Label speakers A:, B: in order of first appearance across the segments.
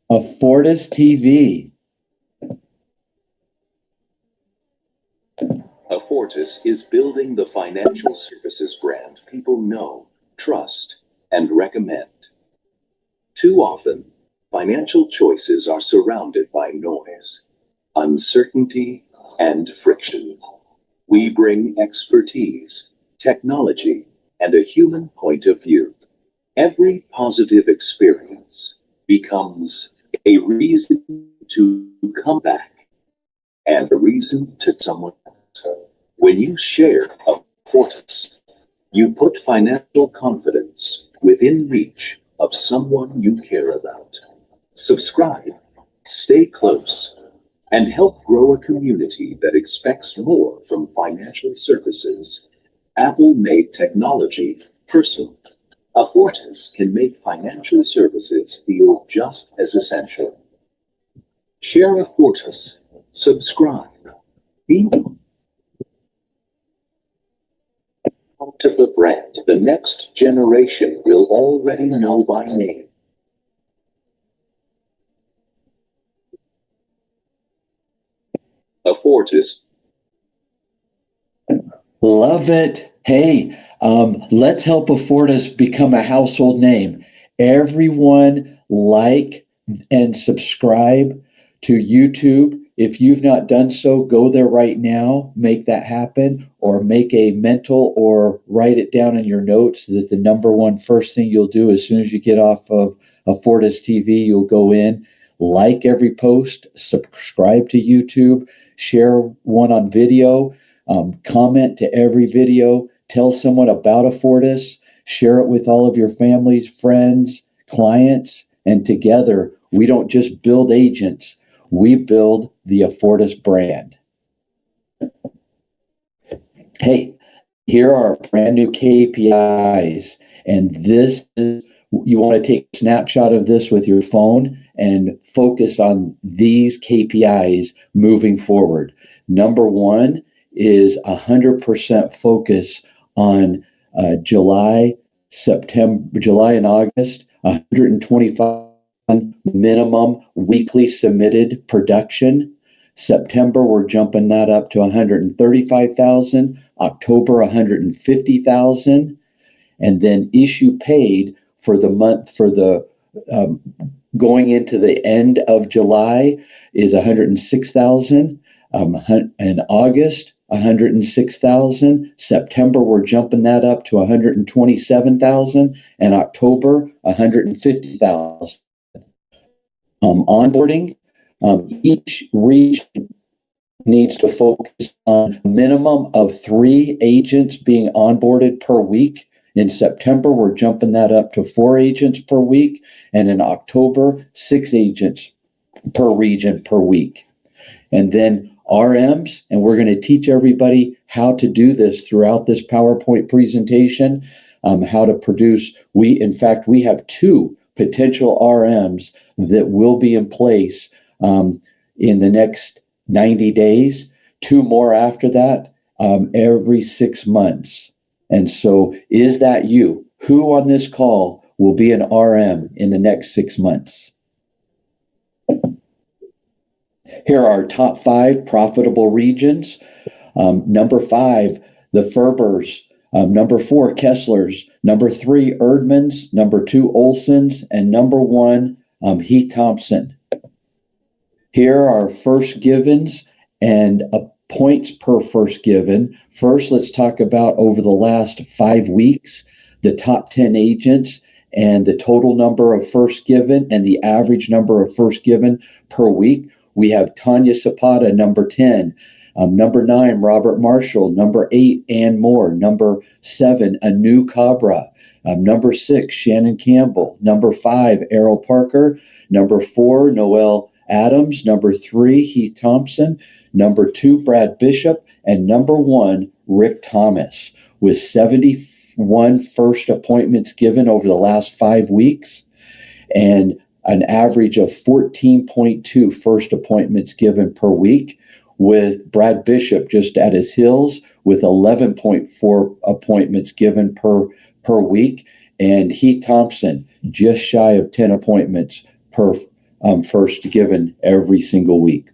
A: Afortus TV.
B: Afortus is building the financial services brand people know, trust, and recommend. Too often, financial choices are surrounded by noise, uncertainty, and friction. We bring expertise, technology, and a human point of view. Every positive experience becomes a reason to come back and a reason to someone else. When you share Afortus, you put financial confidence within reach of someone you care about. Subscribe, stay close, and help grow a community that expects more from financial services. Apple made technology personal. Afortus can make financial services feel just as essential. Share Afortus. Subscribe. Be part of the brand the next generation will already know by name. Afortus.
A: Love it. Hey, let's help Afortus become a household name. Everyone like and subscribe to YouTube. If you've not done so, go there right now, make that happen, or make a mental or write it down in your notes that the number one first thing you'll do as soon as you get off of Afortus TV, you'll go in, like every post, subscribe to YouTube, share one on video, comment to every video, tell someone about Afortus, share it with all of your families, friends, clients, and together, we don't just build agents, we build the Afortus brand. Hey, here are our brand new KPIs, and this is, you want to take a snapshot of this with your phone and focus on these KPIs moving forward. Number one is 100% focus on July and August, 125 minimum weekly submitted production. September, we're jumping that up to 135,000. October, 150,000. And then issue paid for the month, for the going into the end of July is 106,000. In August, 106,000. September, we're jumping that up to 127,000. And October, 150,000. Onboarding, each region needs to focus on a minimum of 3 agents being onboarded per week. In September, we're jumping that up to 4 agents per week. And in October, 6 agents per region per week. And then RMs, and we're going to teach everybody how to do this throughout this PowerPoint presentation, how to produce. In fact, we have 2 potential RMs that will be in place in the next 90 days, 2 more after that, every 6 months. And so is that you? Who on this call will be an RM in the next 6 months? Here are our top 5 profitable regions. Number 5, the Ferbers. Number 4, Kesslers. Number 3, Erdmans. Number 2, Olsons. And number 1, Heath Thompson. Here are first givens and points per first given. First, let's talk about over the last 5 weeks, the top 10 agents and the total number of first given and the average number of first given per week. We have Tanya Zapata, number 10. Number 9, Robert Marshall. Number 8, Ann Moore. Number 7, Anu Cabra. Number 6, Shannon Campbell. Number 5, Errol Parker. Number 4, Noel Adams. Number 3, Heath Thompson. Number 2, Brad Bishop. And number 1, Rick Thomas, with 71 first appointments given over the last 5 weeks and an average of 14.2 first appointments given per week, with Brad Bishop just at his heels with 11.4 appointments given per week, and Heath Thompson just shy of 10 appointments per first given every single week.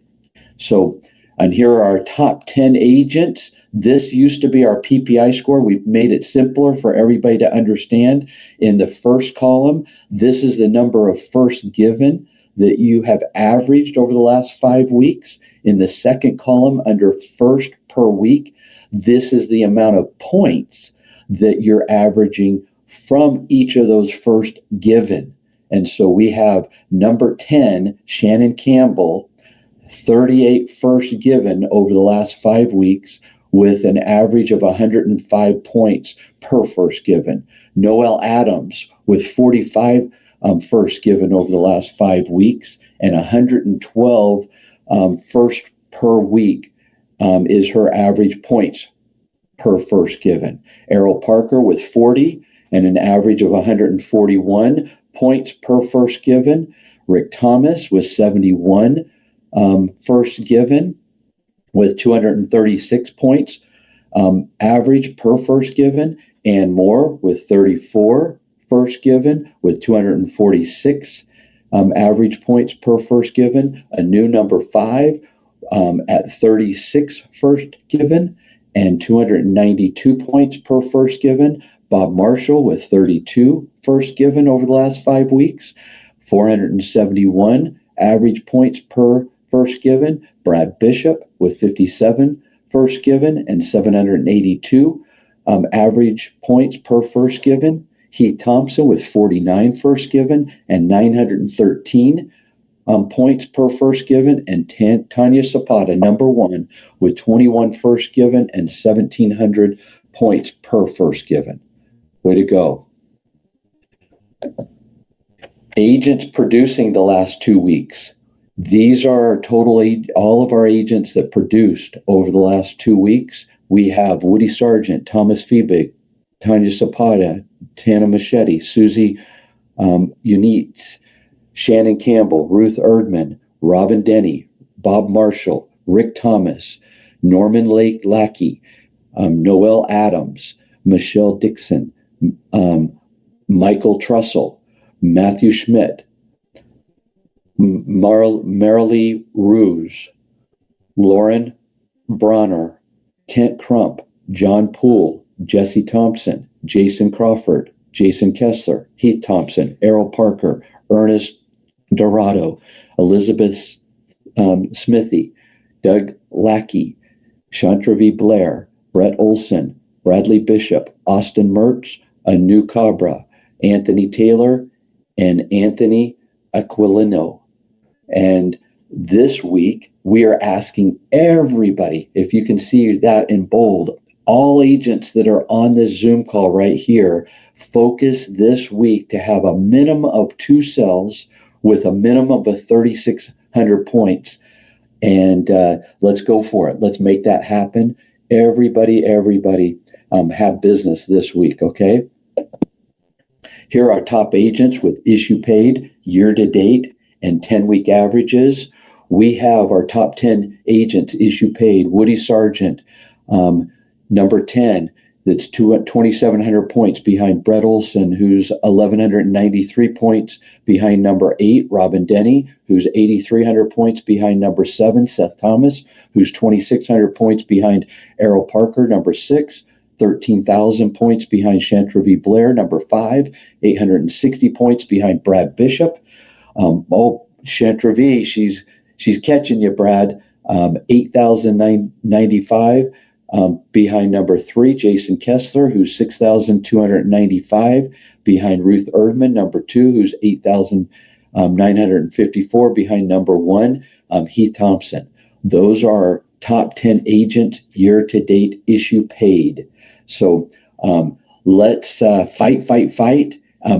A: So, and here are our top 10 agents. This used to be our PPI score. We've made it simpler for everybody to understand. In the first column, this is the number of first given that you have averaged over the last 5 weeks. In the second column, under first per week, this is the amount of points that you're averaging from each of those first given. And so we have number 10, Shannon Campbell, 38 first given over the last 5 weeks with an average of 105 points per first given. Noel Adams with 45 first given over the last 5 weeks and 112 first per week is her average points per first given. Errol Parker with 40 and an average of 141 points per first given. Rick Thomas with 71 first given with 236 points average per first given, and Moore with 34 first given with 246 average points per first given. A new number 5 at 36 first given and 292 points per first given. Bob Marshall with 32 first given over the last 5 weeks, 471 average points per first given. Brad Bishop with 57 first given and 782 average points per first given. Heath Thompson with 49 first given and 913 points per first given. And Tanya Zapata, number 1, with 21 first given and 1,700 points per first given. Way to go. Agents producing the last 2 weeks. These are our total, all of our agents that produced over the last 2 weeks. We have Woody Sargent, Thomas Fiebig, Tanya Zapata, Tana Machete, Susie Unitz, Shannon Campbell, Ruth Erdman, Robin Denny, Bob Marshall, Rick Thomas, Norman Lake Lackey, Noel Adams, Michelle Dixon, Michael Trussell, Matthew Schmidt, Marilee Rouge, Lauren Bronner, Kent Crump, John Poole, Jesse Thompson, Jason Crawford, Jason Kessler, Heath Thompson, Errol Parker, Ernest Dorado, Elizabeth Smithy, Doug Lackey, Chantra V. Blair, Brett Olson, Bradley Bishop, Austin Mertz, Anu Cabra, Anthony Taylor, and Anthony Aquilino. And this week, we are asking everybody, if you can see that in bold, all agents that are on this Zoom call right here, focus this week to have a minimum of 2 sales with a minimum of 3,600 points. And let's go for it. Let's make that happen. Everybody, have business this week, okay? Here are top agents with issue paid, year to date, and 10-week averages. We have our top 10 agents issue paid. Woody Sargent, number 10, that's 2,700 points behind Brett Olson, who's 1,193 points behind number 8, Robin Denny, who's 8,300 points behind number 7, Seth Thomas, who's 2,600 points behind Errol Parker, number 6, 13,000 points behind Chantra V. Blair, number 5, 860 points behind Brad Bishop. Chantra V, she's catching you, Brad. 8,095 behind number 3, Jason Kessler, who's 6,295 behind Ruth Erdman, number 2, who's 8,954 behind number 1, Heath Thompson. Those are top 10 agent year-to-date issue paid. So let's fight,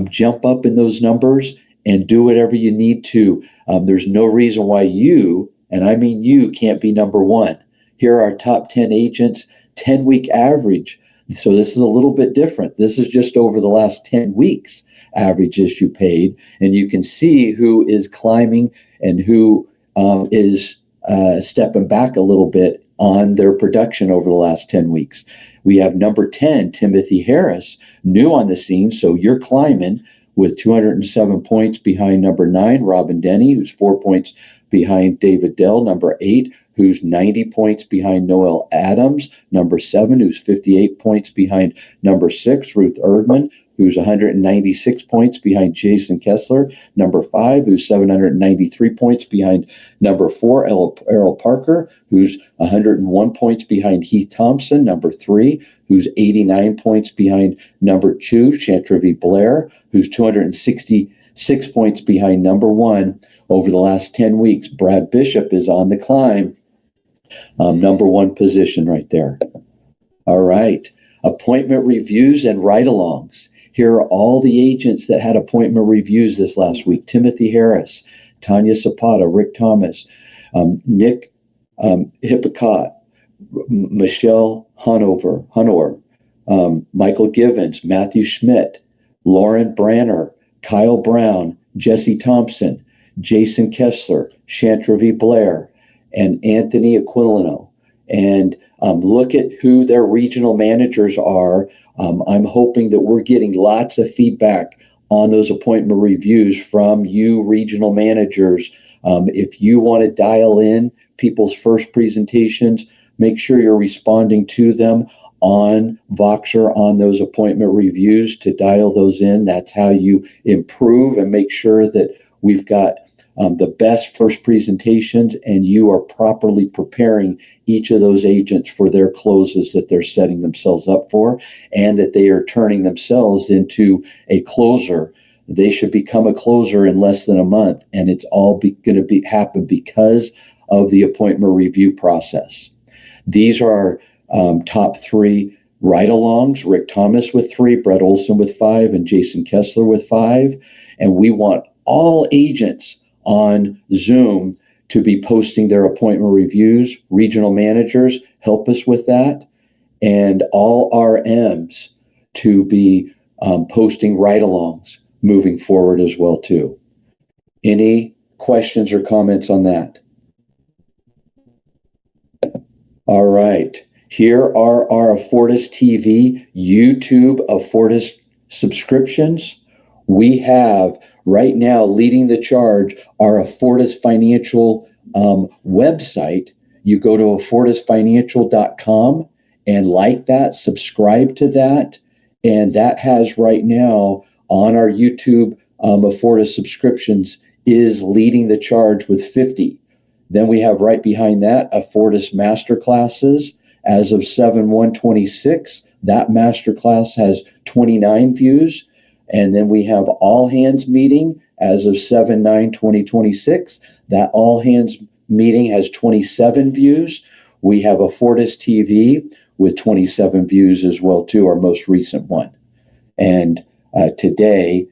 A: jump up in those numbers and do whatever you need to. There's no reason why you, and I mean you, can't be number 1. Here are our top 10 agents, 10-week average. So this is a little bit different. This is just over the last 10 weeks average issue paid. And you can see who is climbing and who is stepping back a little bit on their production over the last 10 weeks. We have number 10, Timothy Harris, new on the scene, so you're climbing with 207 points behind number 9, Robin Denny, who's 4 points behind David Dell. Number 8, who's 90 points behind Noel Adams. Number 7, who's 58 points behind number 6, Ruth Erdman, who's 196 points behind Jason Kessler. Number 5, who's 793 points behind number 4, Errol Parker, who's 101 points behind Heath Thompson. Number 3, who's 89 points behind number 2, Chantravi Blair, who's 266 points behind number 1. Over the last 10 weeks, Brad Bishop is on the climb. Number 1 position right there. All right. Appointment reviews and ride-alongs. Here are all the agents that had appointment reviews this last week. Timothy Harris, Tanya Zapata, Rick Thomas, Nick Hippocott, Michelle Hunor, Michael Givens, Matthew Schmidt, Lauren Branner, Kyle Brown, Jesse Thompson, Jason Kessler, Chantravi Blair, and Anthony Aquilino. And look at who their regional managers are. I'm hoping that we're getting lots of feedback on those appointment reviews from you regional managers. If you want to dial in people's first presentations, make sure you're responding to them on Voxer on those appointment reviews to dial those in. That's how you improve and make sure that we've got the best first presentations and you are properly preparing each of those agents for their closes that they're setting themselves up for and that they are turning themselves into a closer. They should become a closer in less than a month, and it's all going to happen because of the appointment review process. These are our top 3 ride-alongs: Rick Thomas with 3, Brett Olson with 5, and Jason Kessler with 5. And we want all agents on Zoom to be posting their appointment reviews. Regional managers, help us with that. And all RMs to be posting ride-alongs moving forward as well too. Any questions or comments on that? All right. Here are our Afortus TV YouTube Afortus subscriptions. We have right now leading the charge our Afortus Financial website. You go to afortusfinancial.com and like that, subscribe to that. And that has right now on our YouTube Afortus subscriptions is leading the charge with 50. Then we have right behind that Afortus Masterclasses. As of 7/1/26, that masterclass has 29 views. And then we have All Hands Meeting as of 7/9/2026. That All Hands Meeting has 27 views. We have Afortus TV with 27 views as well too, our most recent one. And today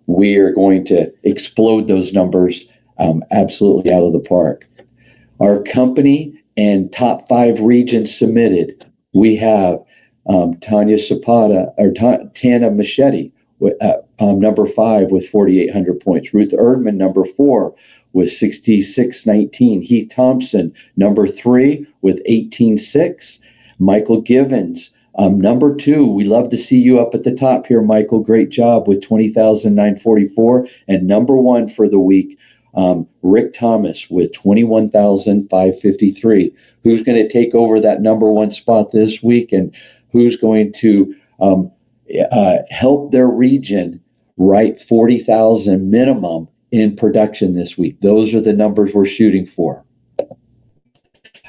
A: we are going to explode those numbers absolutely out of the park. Our company and top 5 regions submitted. We have Tanya Zapata or Tana Machete number 5 with 4,800 points. Ruth Erdman, number 4 with 6619. Heath Thompson, number 3 with 18.6. Michael Givens, number 2. We love to see you up at the top here, Michael. Great job with 20,944. And number 1 for the week, Rick Thomas with 21,553. Who's going to take over that number 1 spot this week, and who's going to help their region write 40,000 minimum in production this week? Those are the numbers we're shooting for.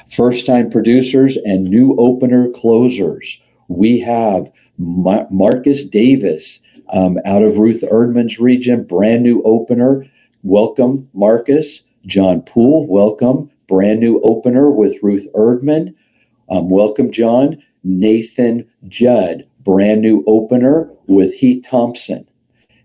A: First-time producers and new opener closers. We have Marcus Davis out of Ruth Erdman's region, brand new opener. Welcome, Marcus. John Poole, welcome. Brand new opener with Ruth Erdman. Welcome, John. Nathan Judd, brand new opener with Heath Thompson.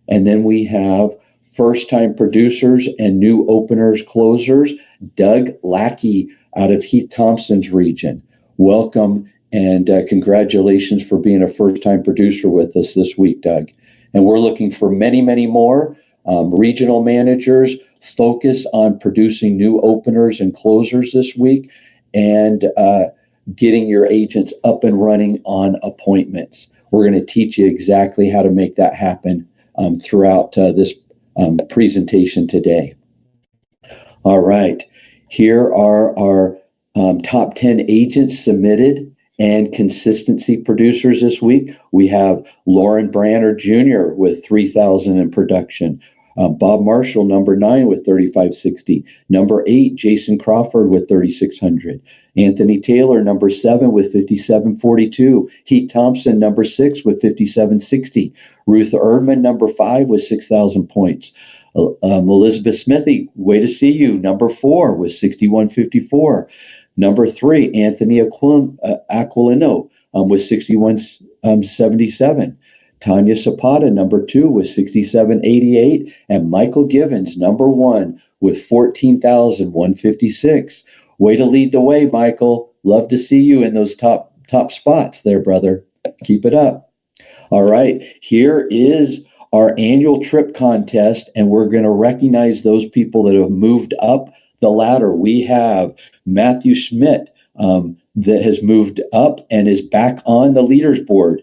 A: And then we have first-time producers and new openers closers. Doug Lackey out of Heath Thompson's region. Welcome and congratulations for being a first-time producer with us this week, Doug. And we're looking for many, many more. Regional managers focus on producing new openers and closers this week and getting your agents up and running on appointments. We're going to teach you exactly how to make that happen throughout this presentation today. All right, here are our top 10 agents submitted and consistency producers this week. We have Lauren Branner Jr. with 3,000 in production. Bob Marshall, number 9 with 3,560. Number 8, Jason Crawford with 3,600. Anthony Taylor, number 7 with 5,742. Heath Thompson, number 6 with 5,760. Ruth Erdman, number 5 with 6,000 points. Elizabeth Smithy, way to see you, number 4 with 6,154. Number 3, Anthony Aquilino with 6,177. Tanya Zapata, number 2 with 6,788. And Michael Givens, number 1 with 14,156. Way to lead the way, Michael. Love to see you in those top spots there, brother. Keep it up. All right, here is our annual trip contest, and we're going to recognize those people that have moved up the ladder. We have Matthew Schmidt that has moved up and is back on the leaders board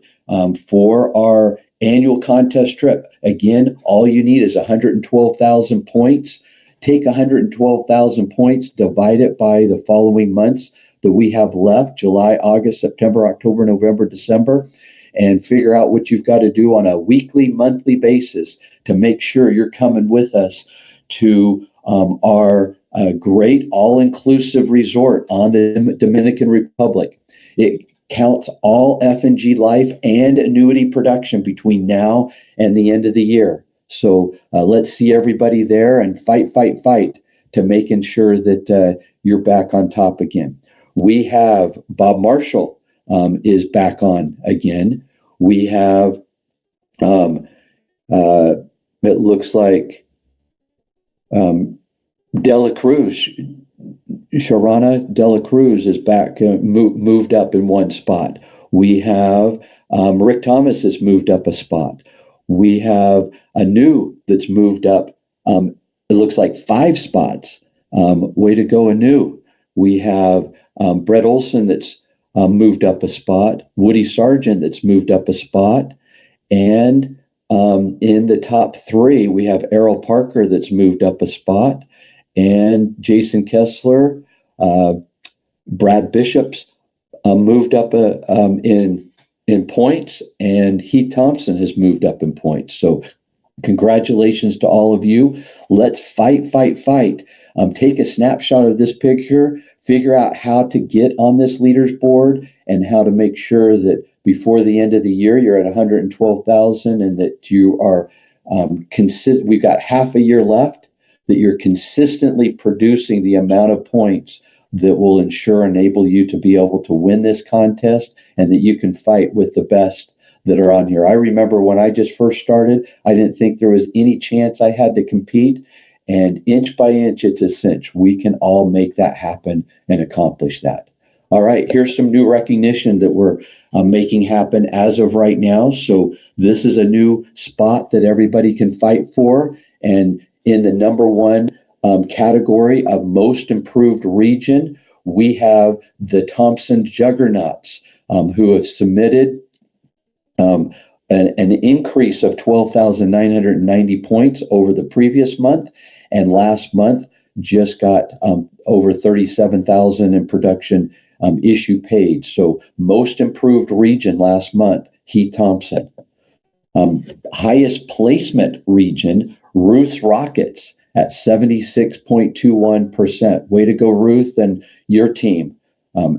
A: for our annual contest trip. Again, all you need is 112,000 points. Take 112,000 points, divide it by the following months that we have left, July, August, September, October, November, December, and figure out what you've got to do on a weekly, monthly basis to make sure you're coming with us to our great all-inclusive resort on the Dominican Republic. It counts all F&G life and annuity production between now and the end of the year. So let's see everybody there and fight to making sure that you're back on top again. We have Bob Marshall is back on again. We have, it looks like Dela Cruz, Sharana Dela Cruz is back, moved up in one spot. We have Rick Thomas has moved up a spot. We have Anu that's moved up, it looks like 5 spots. Way to go, Anu. We have Brett Olson that's moved up a spot. Woody Sargent that's moved up a spot. And in the top 3, we have Errol Parker that's moved up a spot. And Jason Kessler, Brad Bishop's moved up in points, and Heath Thompson has moved up in points. So congratulations to all of you. Let's fight. Take a snapshot of this picture, figure out how to get on this leaders board and how to make sure that before the end of the year, you're at 112,000 and that you are consistent. We've got half a year left, that you're consistently producing the amount of points that will enable you to be able to win this contest and that you can fight with the best that are on here. I remember when I just first started, I didn't think there was any chance I had to compete. And inch by inch, it's a cinch. We can all make that happen and accomplish that. All right, here's some new recognition that we're making happen as of right now. So this is a new spot that everybody can fight for. And in the number 1 category of most improved region, we have the Thompson Juggernauts who have submitted an increase of 12,990 points over the previous month. And last month just got over 37,000 in production issue paid. So most improved region last month, Heath Thompson. Highest placement region, Ruth's Rockets at 76.21%. Way to go, Ruth, and your team.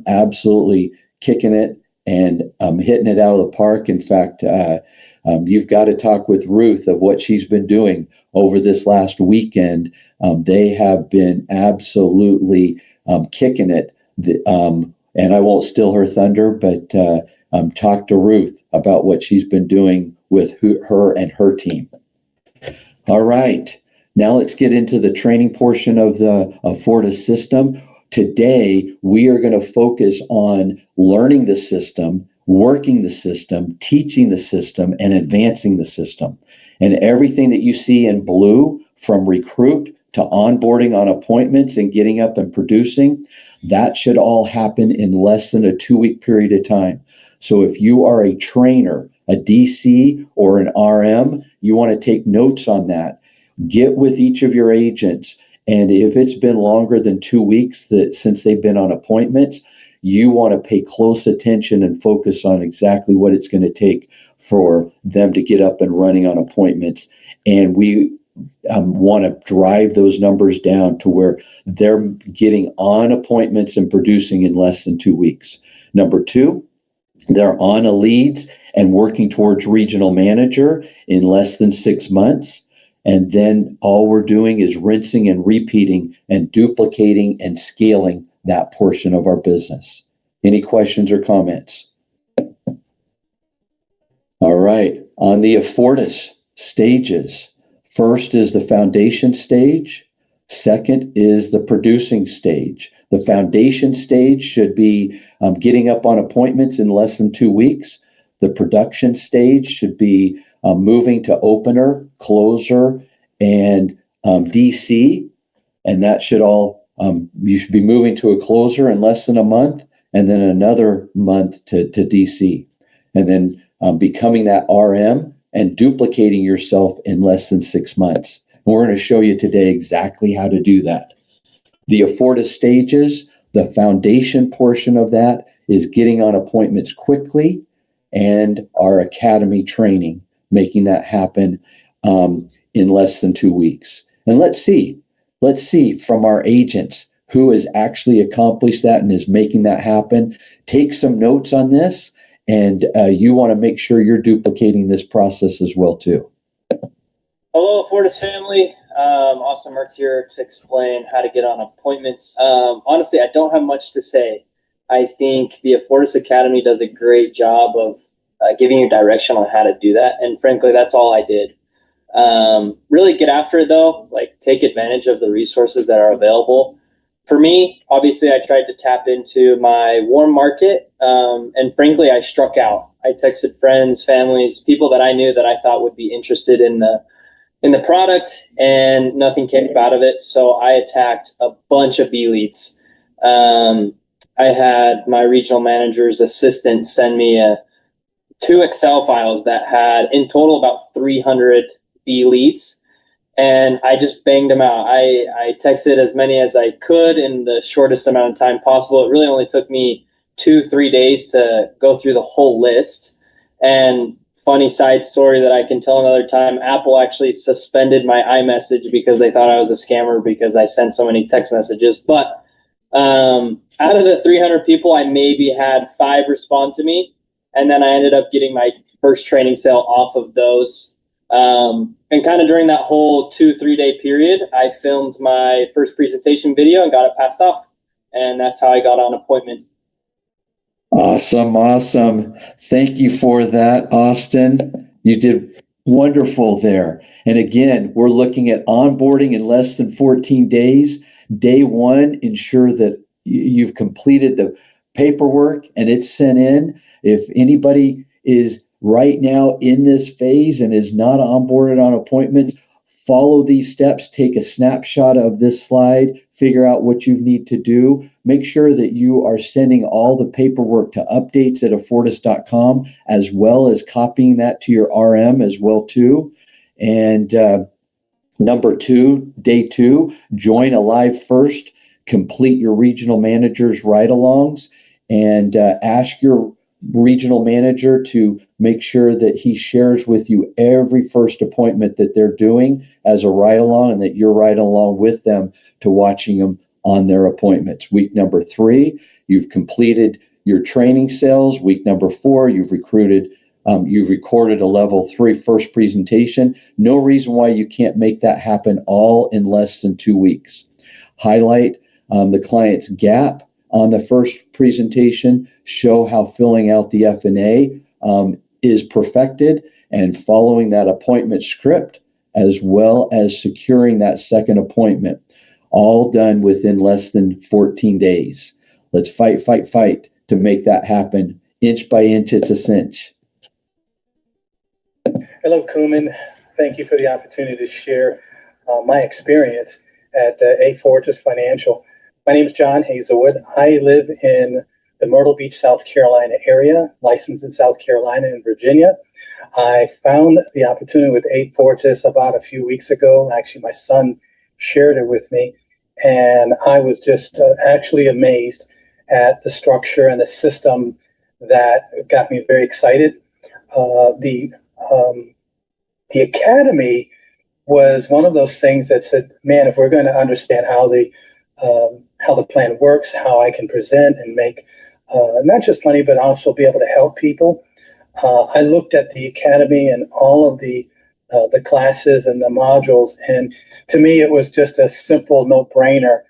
A: Absolutely kicking it and hitting it out of the park. In fact, you've got to talk with Ruth of what she's been doing over this last weekend. They have been absolutely kicking it. And I won't steal her thunder, but talk to Ruth about what she's been doing with her and her team. All right. Now let's get into the training portion of the Afortus system. Today, we are going to focus on learning the system, working the system, teaching the system, and advancing the system. And everything that you see in blue, from recruit to onboarding on appointments and getting up and producing, that should all happen in less than a 2-week period of time. So if you are a trainer, a DC, or an RM, you want to take notes on that. Get with each of your agents. And if it's been longer than 2 weeks since they've been on appointments, you want to pay close attention and focus on exactly what it's going to take for them to get up and running on appointments. And we want to drive those numbers down to where they're getting on appointments and producing in less than 2 weeks. Number two, they're on a leads and working towards regional manager in less than 6 months. And then all we're doing is rinsing and repeating and duplicating and scaling that portion of our business. Any questions or comments? All right. On the Afortus stages, first is the foundation stage. Second is the producing stage. The foundation stage should be getting up on appointments in less than 2 weeks. The production stage should be moving to opener, closer, and DC. And that should all, you should be moving to a closer in less than a month, and then another month to DC. And then becoming that RM and duplicating yourself in less than 6 months. And we're going to show you today exactly how to do that. The Afortus stages, the foundation portion of that is getting on appointments quickly, and our academy training, making that happen in less than 2 weeks. And let's see from our agents who has actually accomplished that and is making that happen. Take some notes on this, and you want to make sure you're duplicating this process as well too.
C: Hello, Afortus family. Austin Mertz here to explain how to get on appointments. Honestly, I don't have much to say. I think the Afortus Academy does a great job of giving you direction on how to do that. And frankly, that's all I did. Really get after it though, like take advantage of the resources that are available. For me, obviously, I tried to tap into my warm market, and frankly, I struck out. I texted friends, families, people that I knew that I thought would be interested in the product, and nothing came out of it. So I attacked a bunch of B leads. I had my regional manager's assistant send me 2 Excel files that had in total about 300 B leads. And I just banged them out. I texted as many as I could in the shortest amount of time possible. It really only took me 2-3 days to go through the whole list. And funny side story that I can tell another time, Apple actually suspended my iMessage because they thought I was a scammer because I sent so many text messages. But out of the 300 people, I maybe had 5 respond to me. And then I ended up getting my first training sale off of those. And kind of during that whole 2-3 day period, I filmed my first presentation video and got it passed off. And that's how I got on appointments.
A: Awesome. Thank you for that, Austin. You did wonderful there. And again, we're looking at onboarding in less than 14 days. Day 1, ensure that you've completed the paperwork and it's sent in. If anybody is right now in this phase and is not onboarded on appointments, follow these steps, take a snapshot of this slide, figure out what you need to do. Make sure that you are sending all the paperwork to updates at afortus.com, as well as copying that to your RM as well too. And number 2, day 2, join a live first, complete your regional manager's ride-alongs, and ask your regional manager to make sure that he shares with you every first appointment that they're doing as a ride-along, and that you're riding along with them to watching them on their appointments. Week number 3, you've completed your training sales. Week number 4, you've recorded a level 3 first presentation. No reason why you can't make that happen all in less than 2 weeks. Highlight the client's gap on the first presentation, show how filling out the F&A is perfected, and following that appointment script, as well as securing that second appointment, all done within less than 14 days. Let's fight to make that happen. Inch by inch, it's a cinch.
D: Hello, Kuman. Thank you for the opportunity to share my experience. at Afortus Financial. My name is John Hazelwood. I live in the Myrtle Beach, South Carolina area, licensed in South Carolina and Virginia. I found the opportunity with Afortus about a few weeks ago. Actually, my son shared it with me, and I was just actually amazed at the structure and the system that got me very excited. The academy was one of those things that said, "Man, if we're going to understand how the plan works, how I can present and make not just money, but also be able to help people." I looked at the academy and all of the classes and the modules, and to me, it was just a simple no-brainer.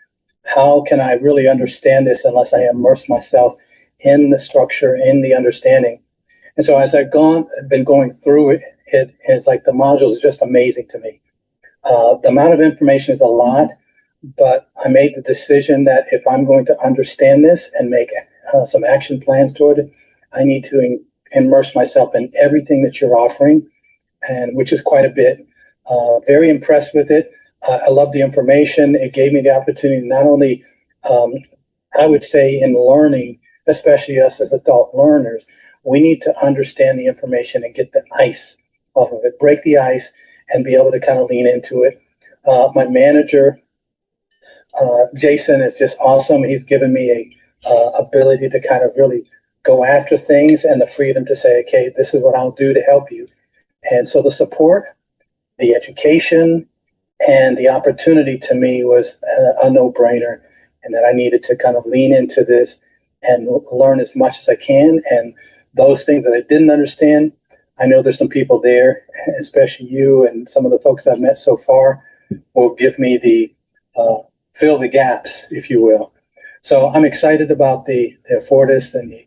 D: How can I really understand this unless I immerse myself in the structure, in the understanding? And so, as I've been going through it's like the modules are just amazing to me. The amount of information is a lot, but I made the decision that if I'm going to understand this and make some action plans toward it, I need to immerse myself in everything that you're offering, and which is quite a bit. Very impressed with it. I love the information. It gave me the opportunity not only, I would say, in learning, especially us as adult learners, we need to understand the information and get the ice off of it, break the ice, and be able to kind of lean into it. My manager, Jason, is just awesome. He's given me a ability to kind of really go after things and the freedom to say, okay, this is what I'll do to help you. And so the support, the education, and the opportunity to me was a no-brainer, and that I needed to kind of lean into this and learn as much as I can. And those things that I didn't understand, I know there's some people there, especially you and some of the folks I've met so far, will give me the fill the gaps, if you will. So I'm excited about the Afortus and the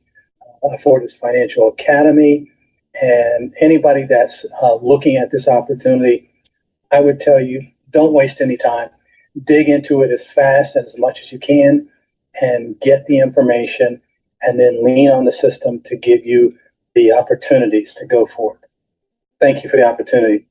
D: Afortus Financial Academy, and anybody that's looking at this opportunity, I would tell you, don't waste any time. Dig into it as fast and as much as you can and get the information, and then lean on the system to give you the opportunities to go forward. Thank you for the opportunity.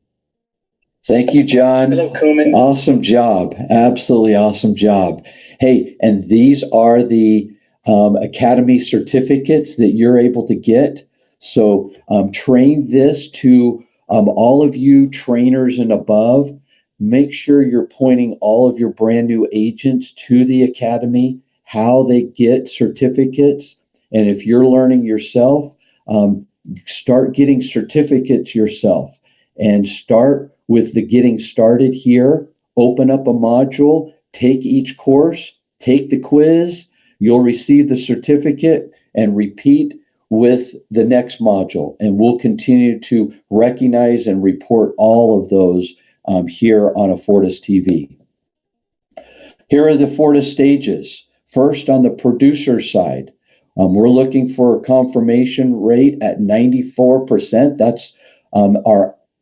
A: Thank you, John.
D: Hello, Kuman.
A: Awesome job. Absolutely awesome job. Hey, and these are the Academy certificates that you're able to get. So train this to all of you trainers and above. Make sure you're pointing all of your brand new agents to the Academy, how they get certificates. And if you're learning yourself, start getting certificates yourself, and start with the getting started here. Open up a module, take each course, take the quiz. You'll receive the certificate, and repeat with the next module. And we'll continue to recognize and report all of those here on Afortus TV. Here are the Afortus stages. First, on the producer side, we're looking for a confirmation rate at 94%.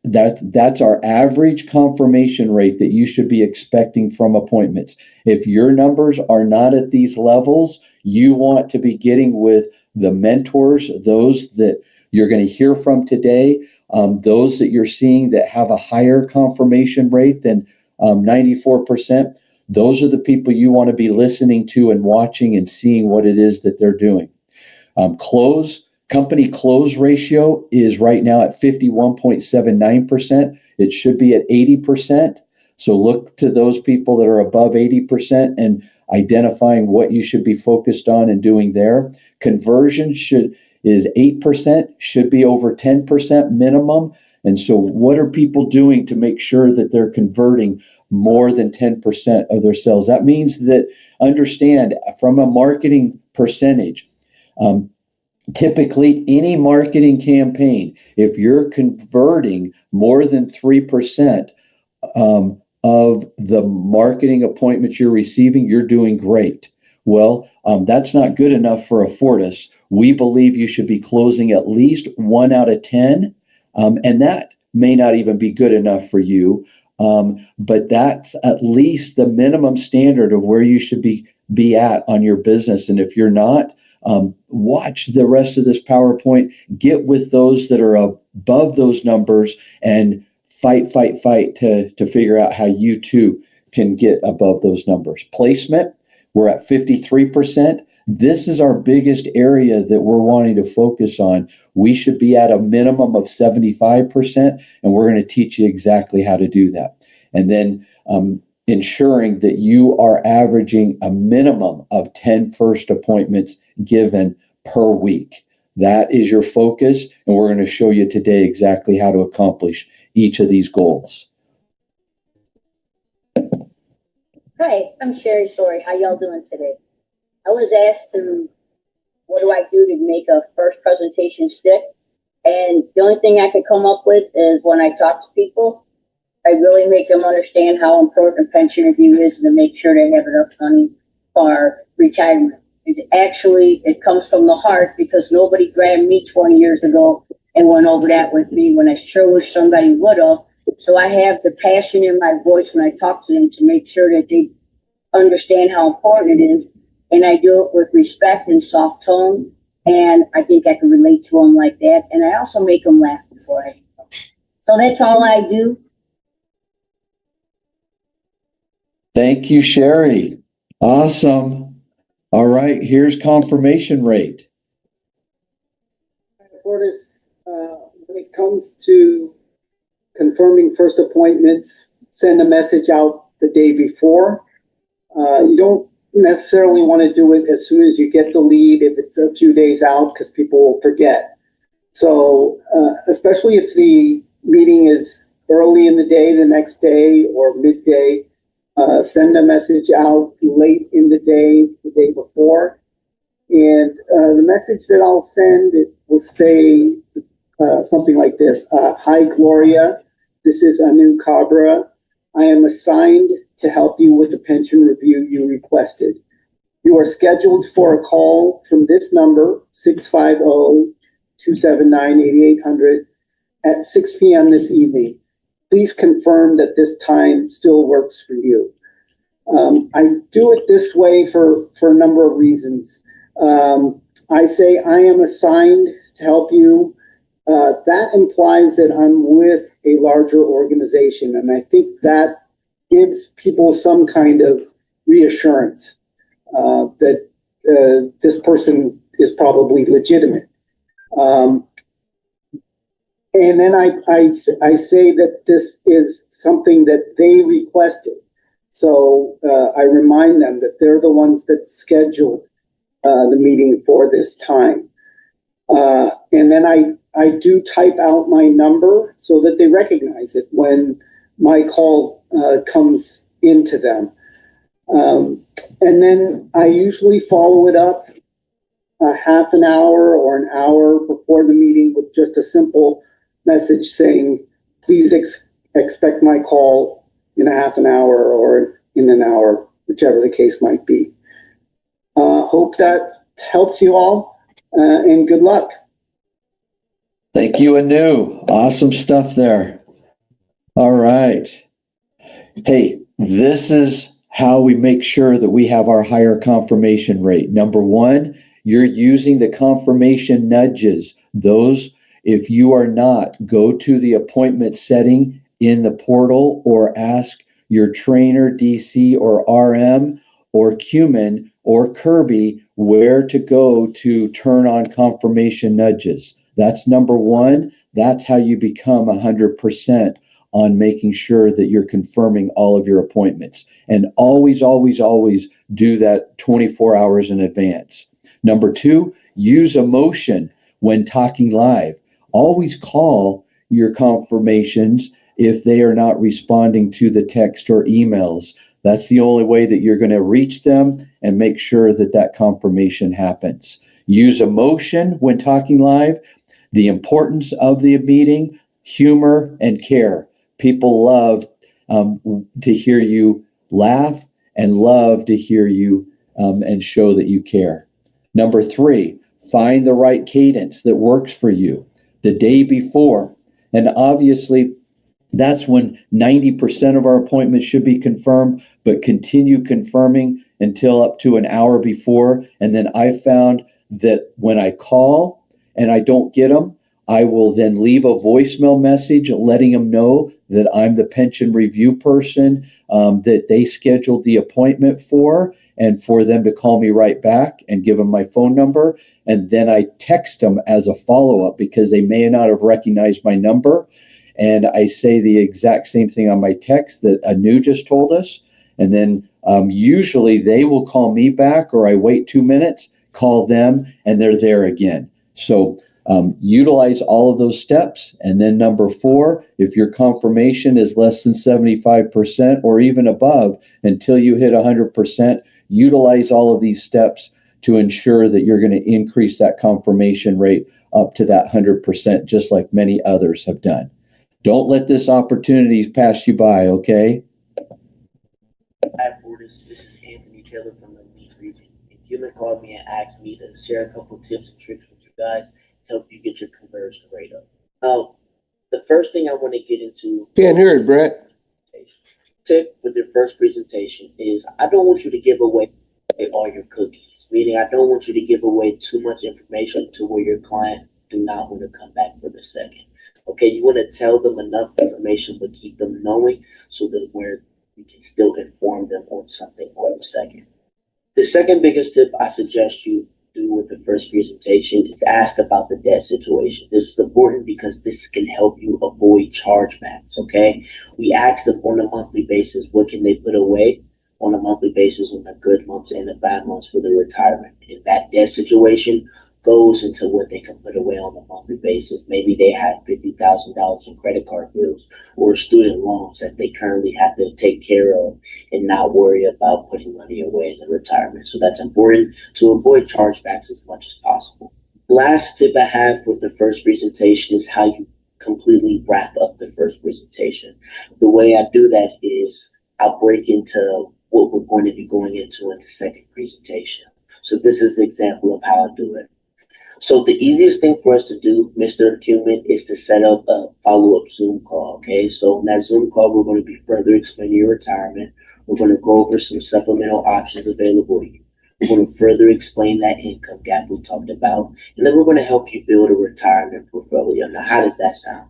A: That's our average confirmation rate that you should be expecting from appointments. If your numbers are not at these levels, you want to be getting with the mentors, those that you're going to hear from today, those that you're seeing that have a higher confirmation rate than 94%. Those are the people you want to be listening to and watching and seeing what it is that they're doing. Company close ratio is right now at 51.79%. It should be at 80%. So look to those people that are above 80% and identifying what you should be focused on and doing there. Conversion is 8%, should be over 10% minimum. And so what are people doing to make sure that they're converting more than 10% of their sales? That means that, understand, from a marketing percentage, typically any marketing campaign, if you're converting more than 3% of the marketing appointments you're receiving, you're doing great. Well, that's not good enough for Afortus. We believe you should be closing at least 1 out of 10, and that may not even be good enough for you, but that's at least the minimum standard of where you should be at on your business. And if you're not, watch the rest of this PowerPoint, get with those that are above those numbers, and fight to figure out how you too can get above those numbers. Placement, we're at 53%. This is our biggest area that we're wanting to focus on. We should be at a minimum of 75%, and we're going to teach you exactly how to do that. And then ensuring that you are averaging a minimum of 10 first appointments given per week. That is your focus, and we're going to show you today exactly how to accomplish each of these goals.
E: Hi, I'm Sherry Sorry. How y'all doing today? I was asked what do I do to make a first presentation stick? And the only thing I could come up with is when I talk to people, I really make them understand how important a pension review is and to make sure they have enough money for retirement. It comes from the heart because nobody grabbed me 20 years ago and went over that with me when I sure wish somebody would have. So I have the passion in my voice when I talk to them to make sure that they understand how important it is. And I do it with respect and soft tone. And I think I can relate to them like that. And I also make them laugh before I go. So that's all I do.
A: Thank you, Sherry. Awesome. All right, here's confirmation rate.
F: Afortus, when it comes to confirming first appointments, send a message out the day before. You don't necessarily want to do it as soon as you get the lead if it's a few days out because people will forget. So especially if the meeting is early in the day, the next day or midday, send a message out late in the day before. And the message that I'll send, it will say something like this. Hi, Gloria. This is Anu Cabra. I am assigned to help you with the pension review you requested. You are scheduled for a call from this number, 650-279-8800, at 6 p.m. this evening. Please confirm that this time still works for you. I do it this way for a number of reasons. I say I am assigned to help you. That implies that I'm with a larger organization, and I think that gives people some kind of reassurance that this person is probably legitimate. And then I say that this is something that they requested. So I remind them that they're the ones that scheduled the meeting for this time. And then I do type out my number so that they recognize it when my call comes into them. And then I usually follow it up a half an hour or an hour before the meeting with just a simple message saying, please expect my call in a half an hour or in an hour, whichever the case might be. Hope that helps you all, and good luck.
A: Thank you, Anu. Awesome stuff there. All right. Hey, this is how we make sure that we have our higher confirmation rate. Number one, you're using the confirmation nudges. Those, if you are not, go to the appointment setting in the portal or ask your trainer, DC or RM or Cumin or Kirby where to go to turn on confirmation nudges. That's number one. That's how you become 100% on making sure that you're confirming all of your appointments. And always, always, always do that 24 hours in advance. Number two, use emotion when talking live. Always call your confirmations if they are not responding to the text or emails. That's the only way that you're going to reach them and make sure that that confirmation happens. Use emotion when talking live. The importance of the meeting, humor, and care. People love to hear you laugh and love to hear you and show that you care. Number three, find the right cadence that works for you the day before. And obviously, that's when 90% of our appointments should be confirmed, but continue confirming until up to an hour before. And then I found that when I call and I don't get them, I will then leave a voicemail message letting them know that I'm the pension review person that they scheduled the appointment for, and for them to call me right back and give them my phone number. And then I text them as a follow-up because they may not have recognized my number. And I say the exact same thing on my text that Anu just told us. And then usually they will call me back, or I wait 2 minutes, call them, and they're there again. So utilize all of those steps. And then number 4, if your confirmation is less than 75% or even above, until you hit 100%, utilize all of these steps to ensure that you're going to increase that confirmation rate up to that 100%, just like many others have done. Don't let this opportunity pass you by, okay?
G: Afortus, this is Anthony Taylor from the Lead Region. And Keelan called me and asked me to share a couple tips and tricks with you guys to help you get your conversion rate up. Now, the first thing I want to get into—
H: Can't hear it, Brett.
G: Tip with your first presentation is I don't want you to give away all your cookies, meaning I don't want you to give away too much information to where your client do not want to come back for the second. Okay, you want to tell them enough information but keep them knowing so that where we can still inform them on something on the second. The second biggest tip I suggest you do with the first presentation is ask about the debt situation. This is important because this can help you avoid chargebacks, okay? We ask them on a monthly basis, what can they put away on a monthly basis on the good months and the bad months for their retirement. And that debt situation goes into what they can put away on a monthly basis. Maybe they have $50,000 in credit card bills or student loans that they currently have to take care of and not worry about putting money away in the retirement. So that's important to avoid chargebacks as much as possible. Last tip I have with the first presentation is how you completely wrap up the first presentation. The way I do that is I'll break into what we're going to be going into in the second presentation. So this is an example of how I do it. So the easiest thing for us to do, Mr. Cumin, is to set up a follow-up Zoom call, okay? So in that Zoom call, we're going to be further explaining your retirement. We're going to go over some supplemental options available to you. We're going to further explain that income gap we talked about. And then we're going to help you build a retirement portfolio. Now, how does that sound?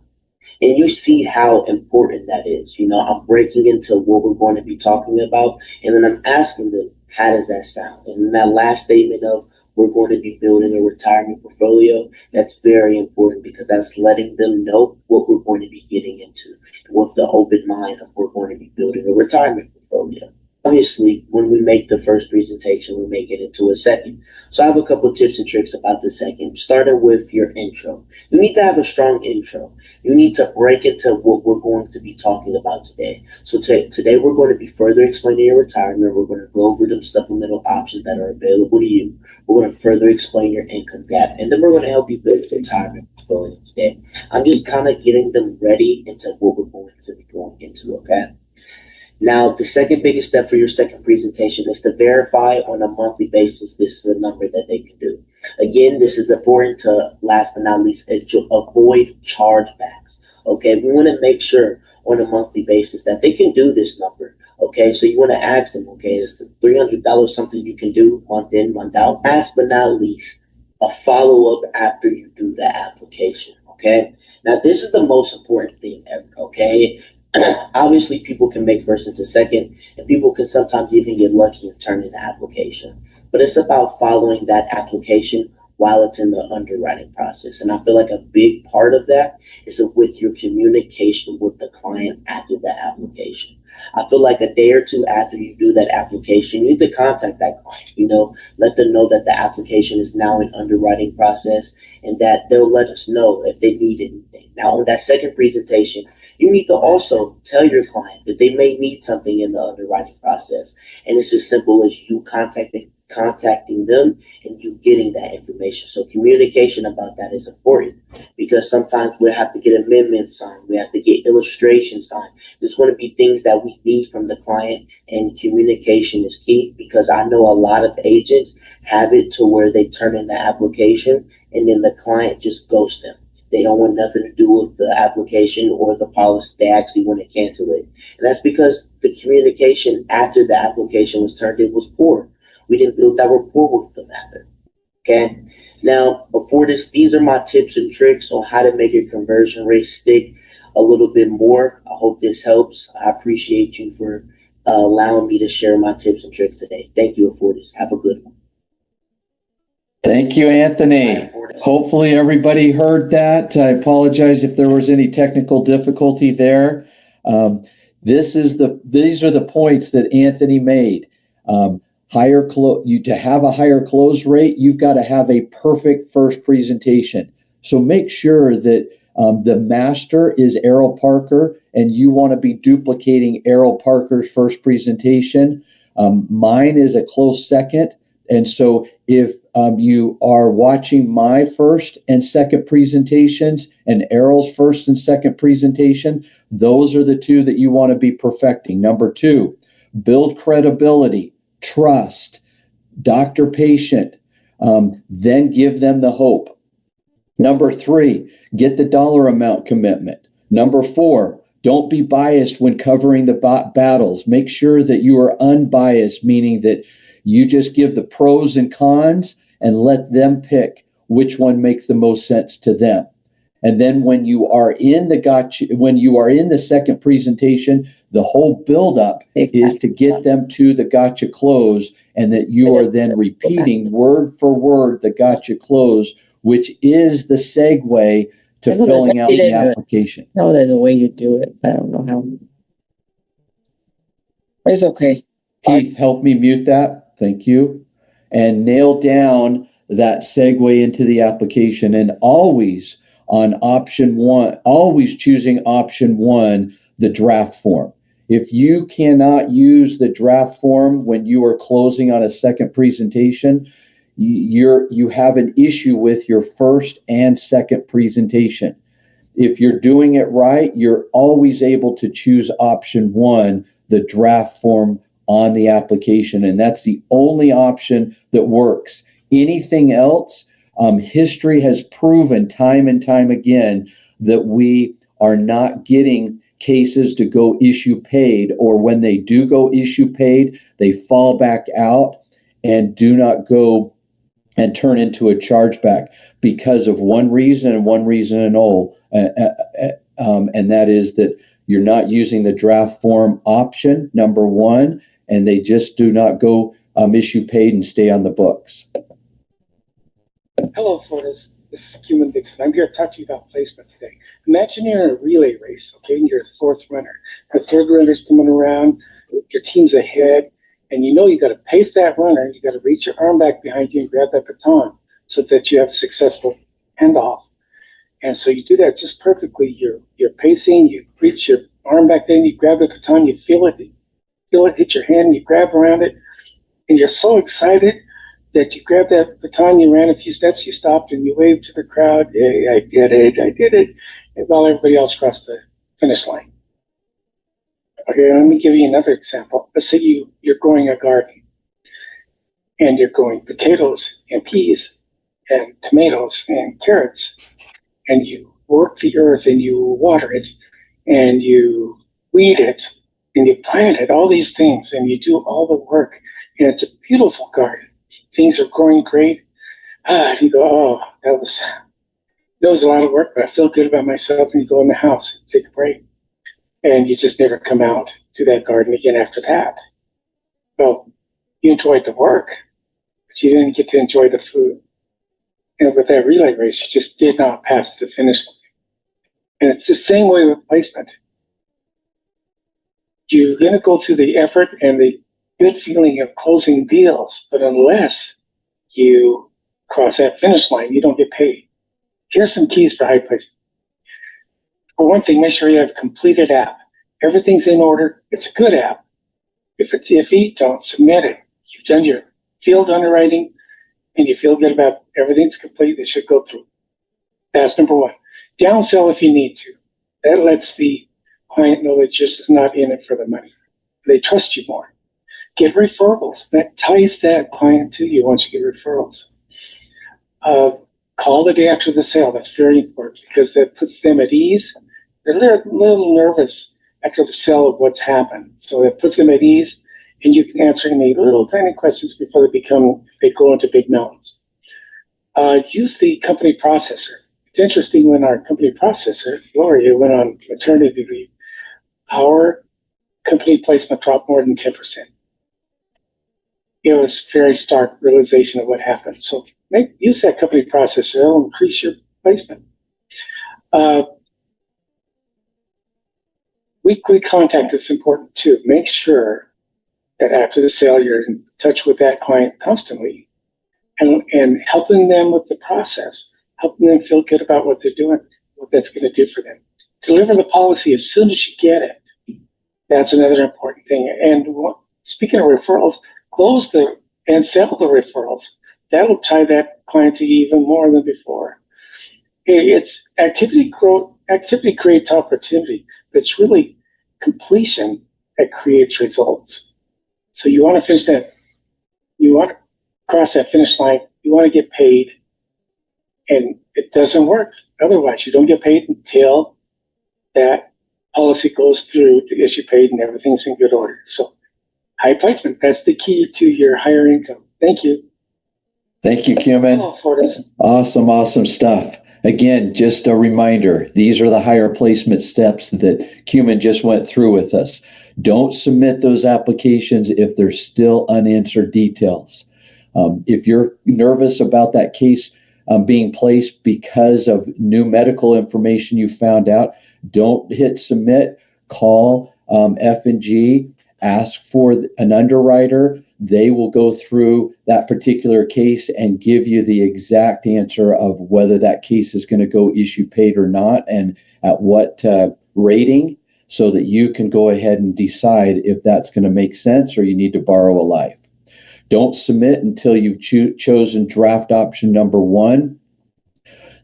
G: And you see how important that is. You know, I'm breaking into what we're going to be talking about, and then I'm asking them, how does that sound? And then that last statement of, we're going to be building a retirement portfolio, that's very important because that's letting them know what we're going to be getting into with the open mind of we're going to be building a retirement portfolio. Obviously, when we make the first presentation, we make it into a second. So I have a couple of tips and tricks about the second, starting with your intro. You need to have a strong intro. You need to break into what we're going to be talking about today. So today we're going to be further explaining your retirement. We're going to go over the supplemental options that are available to you. We're going to further explain your income gap, and then we're going to help you build a retirement portfolio today. I'm just kind of getting them ready into what we're going to be going into, okay? Now, the second biggest step for your second presentation is to verify on a monthly basis this is a number that they can do. Again, this is important to, last but not least, avoid chargebacks. Okay, we want to make sure on a monthly basis that they can do this number. Okay, so you want to ask them, okay, is $300 something you can do month in, month out? Last but not least, a follow-up after you do the application. Okay, now this is the most important thing ever. Okay. Obviously, people can make first into second, and people can sometimes even get lucky and turn in the application. But it's about following that application while it's in the underwriting process. And I feel like a big part of that is with your communication with the client after the application. I feel like a day or two after you do that application, you need to contact that client, you know, let them know that the application is now in underwriting process and that they'll let us know if they need anything. Now, on that second presentation, you need to also tell your client that they may need something in the underwriting process. And it's as simple as you contacting them and you getting that information. So communication about that is important because sometimes we'll have to get amendments signed. We have to get illustrations signed. There's going to be things that we need from the client, and communication is key because I know a lot of agents have it to where they turn in the application and then the client just ghosts them. They don't want nothing to do with the application or the policy. They actually want to cancel it. And that's because the communication after the application was turned in was poor. We didn't build that rapport with them after. Okay. Now, Afortus, these are my tips and tricks on how to make your conversion rate stick a little bit more. I hope this helps. I appreciate you for allowing me to share my tips and tricks today. Thank you, Afortus. Have a good one.
A: Thank you, Anthony. Hopefully everybody heard that. I apologize if there was any technical difficulty there. These are the points that Anthony made. To have a higher close rate, you've got to have a perfect first presentation. So make sure that the master is Errol Parker, and you want to be duplicating Errol Parker's first presentation. Mine is a close second. And so if you are watching my first and second presentations and Errol's first and second presentation, those are the two that you want to be perfecting. Number 2, build credibility, trust, doctor-patient, then give them the hope. Number 3, get the dollar amount commitment. Number 4, don't be biased when covering the battles. Make sure that you are unbiased, meaning that you just give the pros and cons and let them pick which one makes the most sense to them. And then when you are in the second presentation, the whole buildup is to get them to the gotcha close, and that you are then repeating word for word the gotcha close, which is the segue to filling out the application.
H: No, there's a way you do it. I don't know how. It's okay.
A: Keith, help me mute that. Thank you. And nail down that segue into the application, and always on option 1, always choosing option 1, the draft form. If you cannot use the draft form when you are closing on a second presentation, you have an issue with your first and second presentation. If you're doing it right, you're always able to choose option 1, the draft form on the application, and that's the only option that works. Anything else, history has proven time and time again that we are not getting cases to go issue paid, or when they do go issue paid, they fall back out and do not go and turn into a chargeback because of one reason and one reason and all, and that is that you're not using the draft form option, number 1, and they just do not go issue paid and stay on the books.
I: Hello, Afortus. This is Cuman Dixon. I'm here to talk to you about placement today. Imagine you're in a relay race, okay, and you're a 4th runner. The 3rd runner's coming around, your team's ahead, and you know you got to pace that runner. You got to reach your arm back behind you and grab that baton so that you have a successful handoff. And so you do that just perfectly. You're pacing, you reach your arm back in, you grab the baton, you feel it hit your hand, you grab around it, and you're so excited that you grab that baton, you ran a few steps, you stopped, and you waved to the crowd. Hey, I did it, and while everybody else crossed the finish line. Okay, let me give you another example. Let's say you're growing a garden, and you're growing potatoes and peas and tomatoes and carrots, and you work the earth and you water it and you weed it and you plant it, all these things, and you do all the work, and it's a beautiful garden. Things are growing great. You go, oh, that was a lot of work, but I feel good about myself. And you go in the house, take a break, and you just never come out to that garden again after that. Well, you enjoyed the work, but you didn't get to enjoy the food. And with that relay race, you just did not pass the finish line. And it's the same way with placement. You're going to go through the effort and the good feeling of closing deals, but unless you cross that finish line, you don't get paid. Here's some keys for high placement. For one thing, make sure you have a completed app. Everything's in order. It's a good app. If it's iffy, don't submit it. You've done your field underwriting and you feel good about everything's complete, it should go through. That's number 1. Downsell if you need to. That lets the client know that just is not in it for the money. They trust you more. Get referrals. That ties that client to you once you get referrals. Call the day after the sale. That's very important because that puts them at ease. They're a little nervous after the sale of what's happened. So that puts them at ease, and you can answer any little tiny questions before they go into big mountains. use the company processor. It's interesting, when our company processor, Gloria, went on maternity leave, our company placement dropped more than 10%. It was very stark realization of what happened. So use that company processor. It'll increase your placement. Weekly contact is important too. Make sure that after the sale, you're in touch with that client constantly and helping them with the process, helping them feel good about what they're doing, what that's going to do for them. Deliver the policy as soon as you get it. That's another important thing. And speaking of referrals, close and sell the referrals. That'll tie that client to you even more than before. It's activity creates opportunity, but it's really completion that creates results. So you want to finish that, you want to cross that finish line, you want to get paid, and it doesn't work otherwise. You don't get paid until that policy goes through to get you paid and everything's in good order. So high placement, that's the key to your higher income. Thank you.
A: Thank you, Cumin. Awesome stuff. Again, just a reminder, these are the higher placement steps that Cumin just went through with us. Don't submit those applications if there's still unanswered details. If you're nervous about that case being placed because of new medical information you found out, don't hit submit. Call F&G, ask for an underwriter. They will go through that particular case and give you the exact answer of whether that case is going to go issue paid or not, and at what rating, so that you can go ahead and decide if that's going to make sense or you need to borrow a life. Don't submit until you've chosen draft option number 1.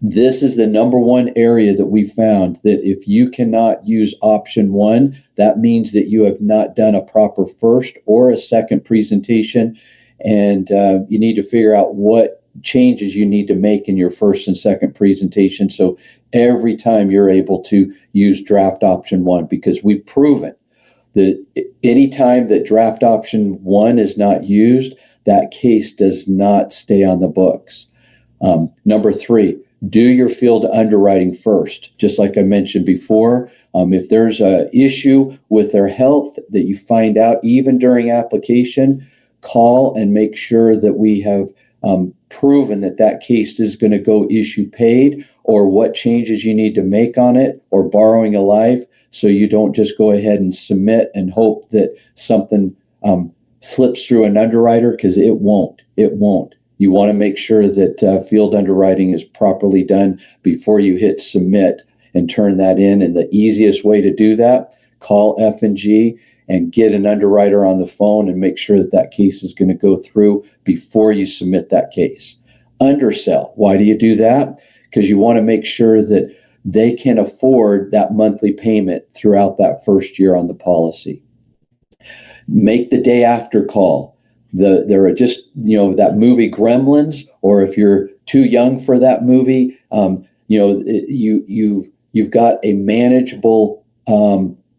A: This is the number 1 area that we found that if you cannot use option 1, that means that you have not done a proper first or a second presentation, and you need to figure out what changes you need to make in your first and second presentation. So every time you're able to use draft option 1, because we've proven that anytime that draft option 1 is not used, that case does not stay on the books. Number 3, do your field underwriting first. Just like I mentioned before, if there's an issue with their health that you find out even during application, call and make sure that we have proven that that case is going to go issue paid, or what changes you need to make on it, or borrowing a life, so you don't just go ahead and submit and hope that something slips through an underwriter, because it won't. You want to make sure that field underwriting is properly done before you hit submit and turn that in. And the easiest way to do that, call F&G and get an underwriter on the phone and make sure that that case is going to go through before you submit that case. Undersell. Why do you do that? Because you want to make sure that they can afford that monthly payment throughout that first year on the policy. Make the day after call. There are just, that movie Gremlins, or if you're too young for that movie, you've got a manageable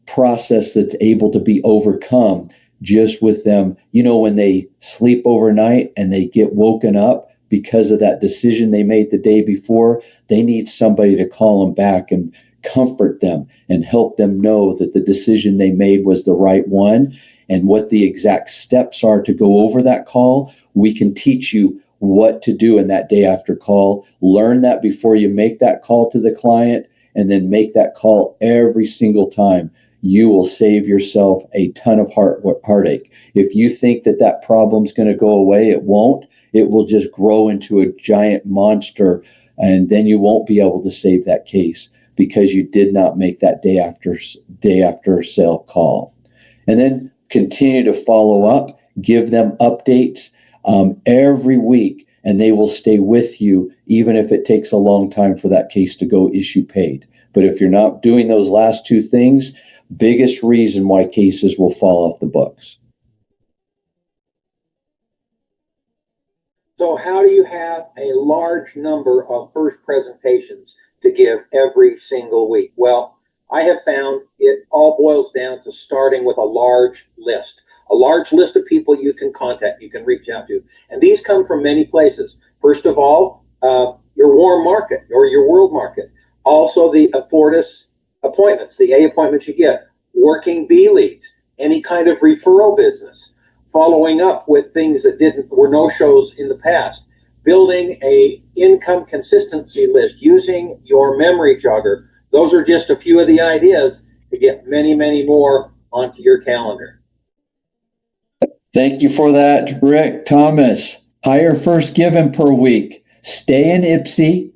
A: process that's able to be overcome just with them. When they sleep overnight and they get woken up because of that decision they made the day before, they need somebody to call them back and comfort them and help them know that the decision they made was the right one, and what the exact steps are to go over that call. We can teach you what to do in that day after call. Learn that before you make that call to the client, and then make that call every single time. You will save yourself a ton of heartache. If you think that that problem's going to go away, it won't. It will just grow into a giant monster, and then you won't be able to save that case because you did not make that day after sale call. And then continue to follow up, give them updates every week, and they will stay with you even if it takes a long time for that case to go issue paid. But if you're not doing those last 2 things, biggest reason why cases will fall off the books.
J: So how do you have a large number of first presentations to give every single week? Well, I have found it all boils down to starting with a large list of people you can contact, you can reach out to. And these come from many places. First of all, your warm market or your world market. Also the Afortus appointments, the A appointments you get, working B leads, any kind of referral business, following up with things that were no-shows in the past, building a income consistency list, using your memory jogger. Those are just a few of the ideas to get many, many more onto your calendar.
A: Thank you for that, Rick. Thomas, higher first given per week. Stay in IPSI.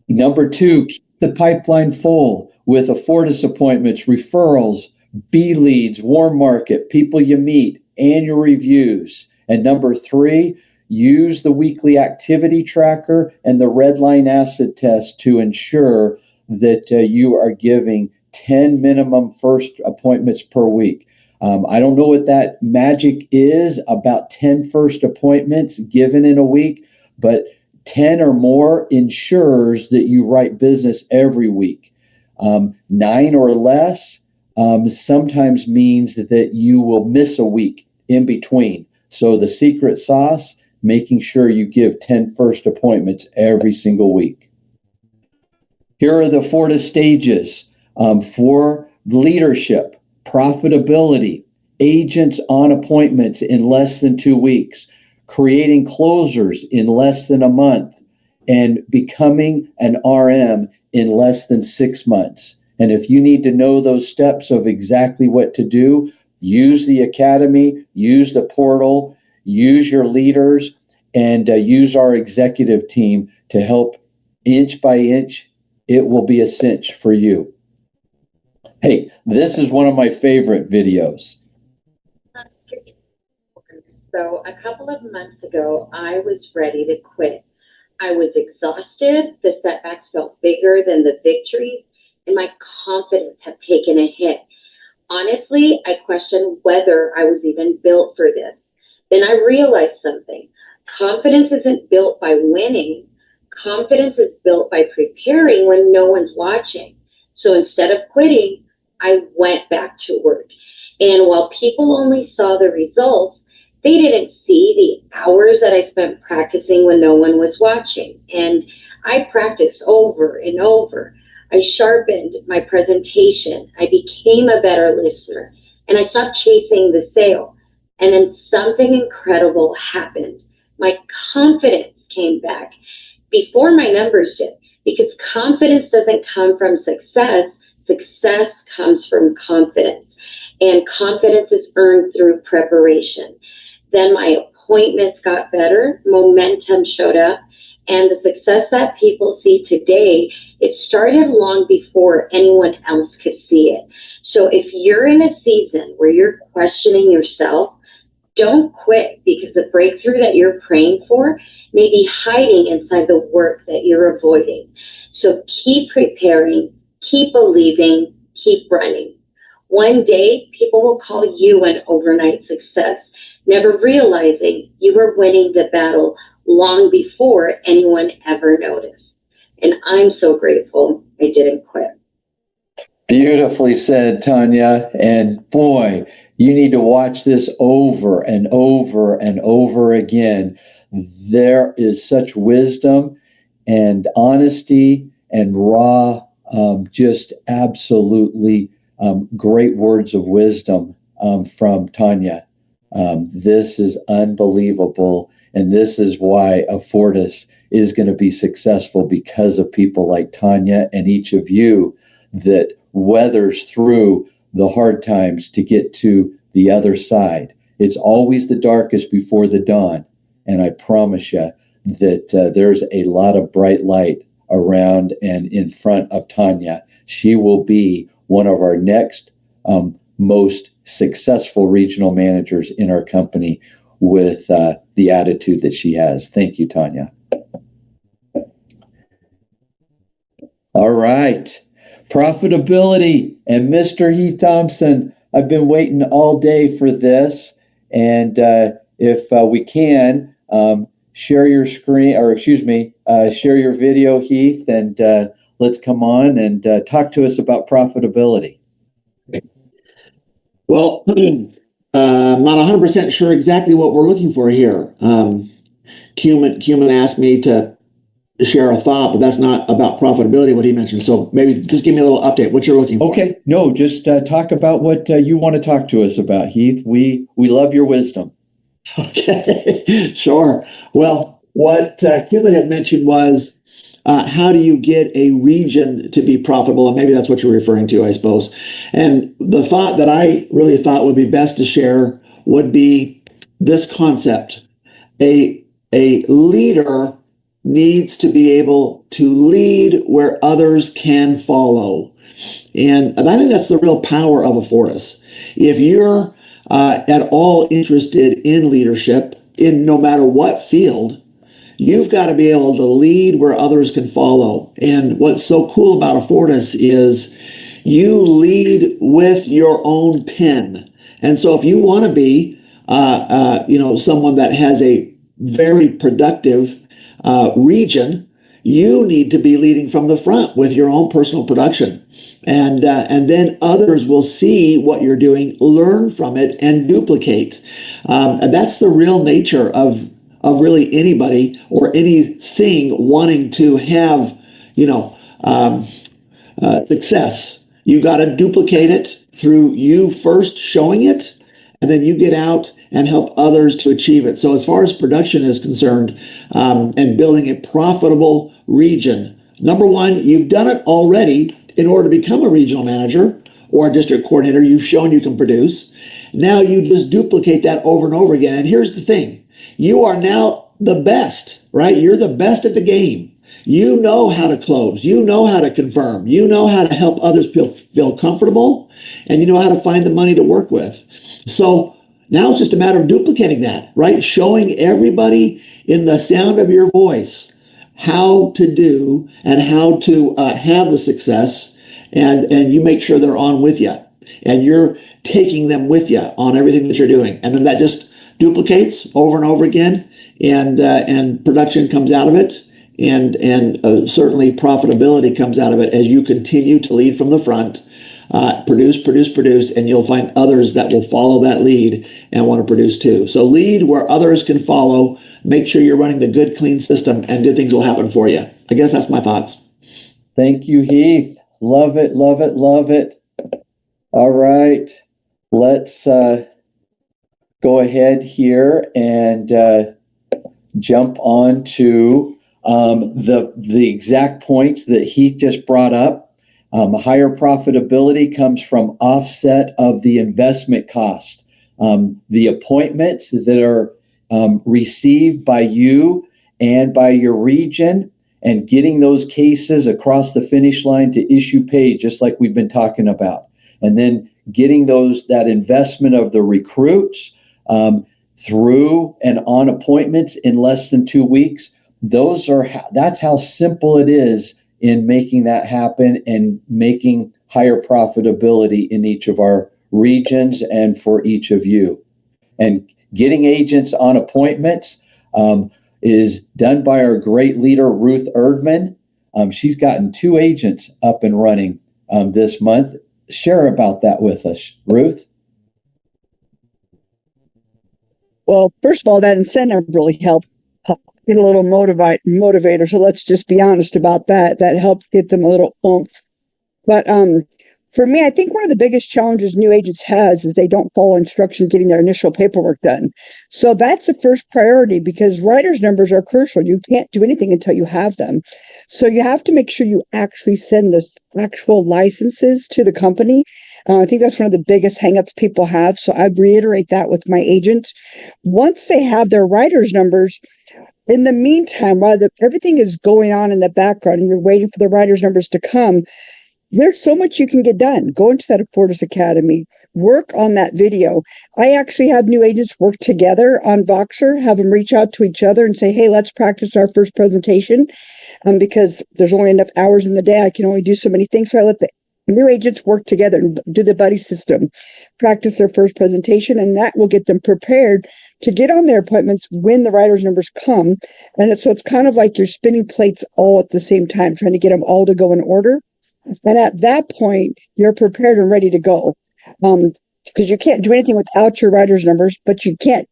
A: Number 2, keep the pipeline full with Afortus appointments, referrals, B leads, warm market, people you meet, annual reviews. And number 3, use the weekly activity tracker and the red line asset test to ensure that you are giving 10 minimum first appointments per week. I don't know what that magic is about 10 first appointments given in a week, but 10 or more ensures that you write business every week. 9 or less sometimes means that you will miss a week in between. So the secret sauce, making sure you give 10 first appointments every single week. Here are the Afortus stages for leadership, profitability, agents on appointments in less than 2 weeks, creating closers in less than a month, and becoming an RM in less than 6 months. And if you need to know those steps of exactly what to do, use the academy, use the portal, use your leaders, and use our executive team to help inch by inch. It will be a cinch for you. Hey, this is one of my favorite videos.
K: So a couple of months ago, I was ready to quit. I was exhausted. The setbacks felt bigger than the victories, and my confidence had taken a hit. Honestly, I questioned whether I was even built for this. Then I realized something. Confidence isn't built by winning. Confidence is built by preparing when no one's watching. So instead of quitting, I went back to work. And while people only saw the results, they didn't see the hours that I spent practicing when no one was watching. And I practiced over and over. I sharpened my presentation. I became a better listener. And I stopped chasing the sale. And then something incredible happened. My confidence came back before my numbers did. Because confidence doesn't come from success. Success comes from confidence. And confidence is earned through preparation. Then my appointments got better, momentum showed up, and the success that people see today, it started long before anyone else could see it. So if you're in a season where you're questioning yourself, don't quit, because the breakthrough that you're praying for may be hiding inside the work that you're avoiding. So keep preparing, keep believing, keep running. One day, people will call you an overnight success, never realizing you were winning the battle long before anyone ever noticed. And I'm so grateful I didn't quit.
A: Beautifully said, Tanya. And boy, you need to watch this over and over and over again. There is such wisdom and honesty and raw, just absolutely great words of wisdom from Tanya. This is unbelievable. And this is why Afortus is going to be successful, because of people like Tanya and each of you that weathers through the hard times to get to the other side. It's always the darkest before the dawn. And I promise you that there's a lot of bright light around and in front of Tanya. She will be one of our next most successful regional managers in our company with the attitude that she has. Thank you, Tanya. All right. Profitability. And Mr. Heath Thompson, I've been waiting all day for this. And if we can, share your screen, or share your video, Heath, and let's come on and talk to us about profitability.
L: Well, I'm not 100% sure exactly what we're looking for here. Cumin asked me to share a thought, but that's not about profitability, what he mentioned. So maybe just give me a little update, what you're looking for.
A: Okay, no, just talk about what you want to talk to us about, Heath. We love your wisdom.
L: Okay, sure. Well, what Cuban had mentioned was how do you get a region to be profitable? And maybe that's what you're referring to, I suppose. And the thought that I really thought would be best to share would be this concept. A leader needs to be able to lead where others can follow. And I think that's the real power of Afortus. If you're at all interested in leadership, in no matter what field, you've got to be able to lead where others can follow. And what's so cool about Afortus is you lead with your own pen. And so if you want to be, someone that has a very productive region, you need to be leading from the front with your own personal production. And then others will see what you're doing, learn from it, and duplicate. And that's the real nature of really anybody or anything wanting to have, success. You got to duplicate it through you first showing it, and then you get out and help others to achieve it. So as far as production is concerned, and building a profitable region, number one, you've done it already in order to become a regional manager or a district coordinator. You've shown you can produce. Now you just duplicate that over and over again. And here's the thing. You are now the best, right? You're the best at the game. You know how to close. You know how to confirm. You know how to help others feel comfortable, and you know how to find the money to work with. So now it's just a matter of duplicating that, right? Showing everybody in the sound of your voice how to do and how to have the success, and you make sure they're on with you, and you're taking them with you on everything that you're doing. And then that just duplicates over and over again, and production comes out of it. And certainly profitability comes out of it as you continue to lead from the front, produce, and you'll find others that will follow that lead and want to produce too. So lead where others can follow, make sure you're running the good, clean system, and good things will happen for you. I guess that's my thoughts.
A: Thank you, Heath. Love it, love it, love it. All right, let's go ahead here and jump on to the exact points that Heath just brought up. Higher profitability comes from offset of the investment cost. The appointments that are received by you and by your region, and getting those cases across the finish line to issue pay, just like we've been talking about. And then getting that investment of the recruits through and on appointments in less than 2 weeks. That's how simple it is in making that happen and making higher profitability in each of our regions and for each of you. And getting agents on appointments is done by our great leader, Ruth Erdman. She's gotten 2 agents up and running this month. Share about that with us, Ruth.
M: Well, first of all, that incentive really helped get a little motivator. So let's just be honest about that. That helped get them a little oomph. But for me, I think one of the biggest challenges new agents has is they don't follow instructions getting their initial paperwork done. So that's the first priority, because writers' numbers are crucial. You can't do anything until you have them. So you have to make sure you actually send the actual licenses to the company. I think that's one of the biggest hangups people have. So I reiterate that with my agents. Once they have their writers' numbers, in the meantime, while everything is going on in the background and you're waiting for the writers' numbers to come, there's so much you can get done. Go into that Afortus Academy, work on that video. I actually have new agents work together on Voxer, have them reach out to each other and say, hey, let's practice our first presentation, because there's only enough hours in the day. I can only do so many things. So I let the new agents work together and do the buddy system, practice their first presentation, and that will get them prepared to get on their appointments when the writers' numbers come. And so it's kind of like you're spinning plates all at the same time, trying to get them all to go in order. And at that point, you're prepared and ready to go. Because you can't do anything without your writers' numbers, but you can't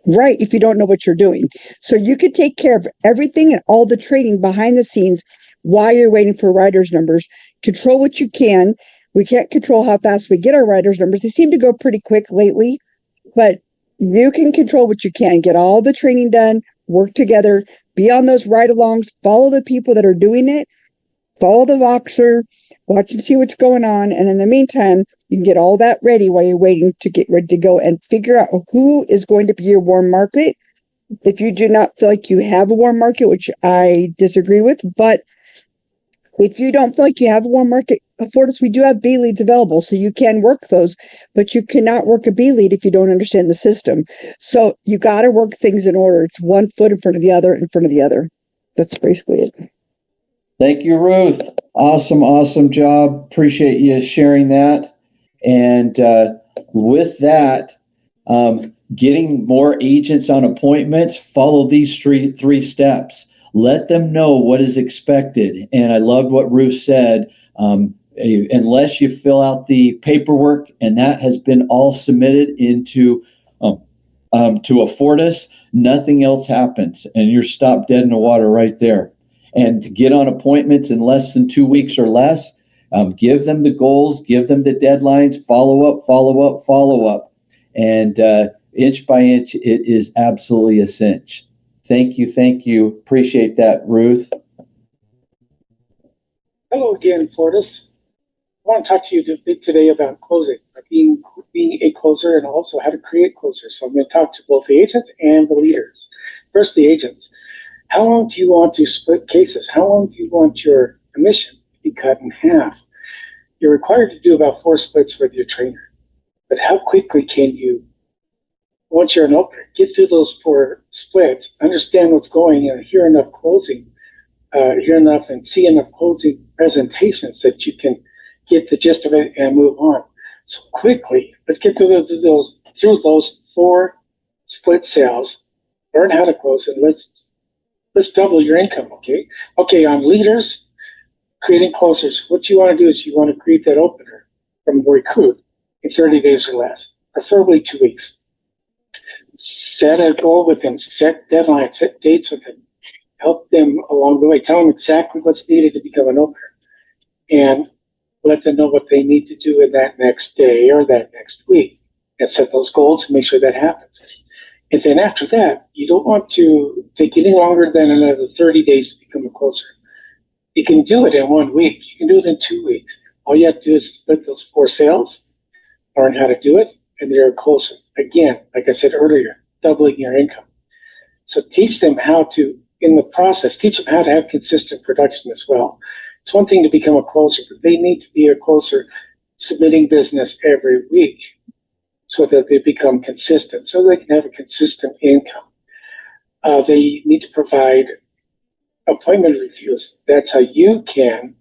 M: right if you don't know what you're doing. So you could take care of everything and all the training behind the scenes while you're waiting for writers' numbers. Control what you can. We can't control how fast we get our writers' numbers. They seem to go pretty quick lately, but you can control what you can. Get all the training done, work together, be on those ride-alongs, follow the people that are doing it, follow the Voxer, watch and see what's going on. And in the meantime, you can get all that ready while you're waiting to get ready to go and figure out who is going to be your warm market. If you do not feel like you have a warm market, which I disagree with, but if you don't feel like you have a warm market, Afortus, we do have B leads available, so you can work those, but you cannot work a B lead if you don't understand the system. So you got to work things in order. It's one foot in front of the other, in front of the other. That's basically it.
A: Thank you, Ruth. Awesome job. Appreciate you sharing that. And with that, getting more agents on appointments, follow these three steps. Let them know what is expected. And I loved what Ruth said. Unless you fill out the paperwork and that has been all submitted into to Afortus, nothing else happens, and you're stopped dead in the water right there. And to get on appointments in less than 2 weeks or less, give them the goals, give them the deadlines, follow up. And inch by inch, it is absolutely a cinch. Thank you. Appreciate that, Ruth.
I: Hello again, Fortis. I want to talk to you a bit today about closing, being a closer, and also how to create closers. So I'm going to talk to both the agents and the leaders. First, the agents. How long do you want to split cases? How long do you want your commission to be cut in half? You're required to do about 4 splits with your trainer. But how quickly can you, once you're an opener, get through those 4 splits, understand what's going on, hear enough and see enough closing presentations that you can get the gist of it and move on. So quickly, let's get through those 4 split sales, learn how to close, and let's double your income, okay? Okay, on leaders, creating closers, what you want to do is you want to create that opener from the recruit in 30 days or less, preferably 2 weeks. Set a goal with them, set deadlines, set dates with them, help them along the way, tell them exactly what's needed to become an opener, and let them know what they need to do in that next day or that next week, and set those goals and make sure that happens. And then after that, you don't want to take any longer than another 30 days to become a closer. You can do it in 1 week. You can do it in 2 weeks. All you have to do is split those 4 sales, learn how to do it, and you're a closer. Again, like I said earlier, doubling your income. So teach them how to, in the process, teach them how to have consistent production as well. It's one thing to become a closer, but they need to be a closer submitting business every week so that they become consistent, so they can have a consistent income. They need to provide appointment reviews. That's how you can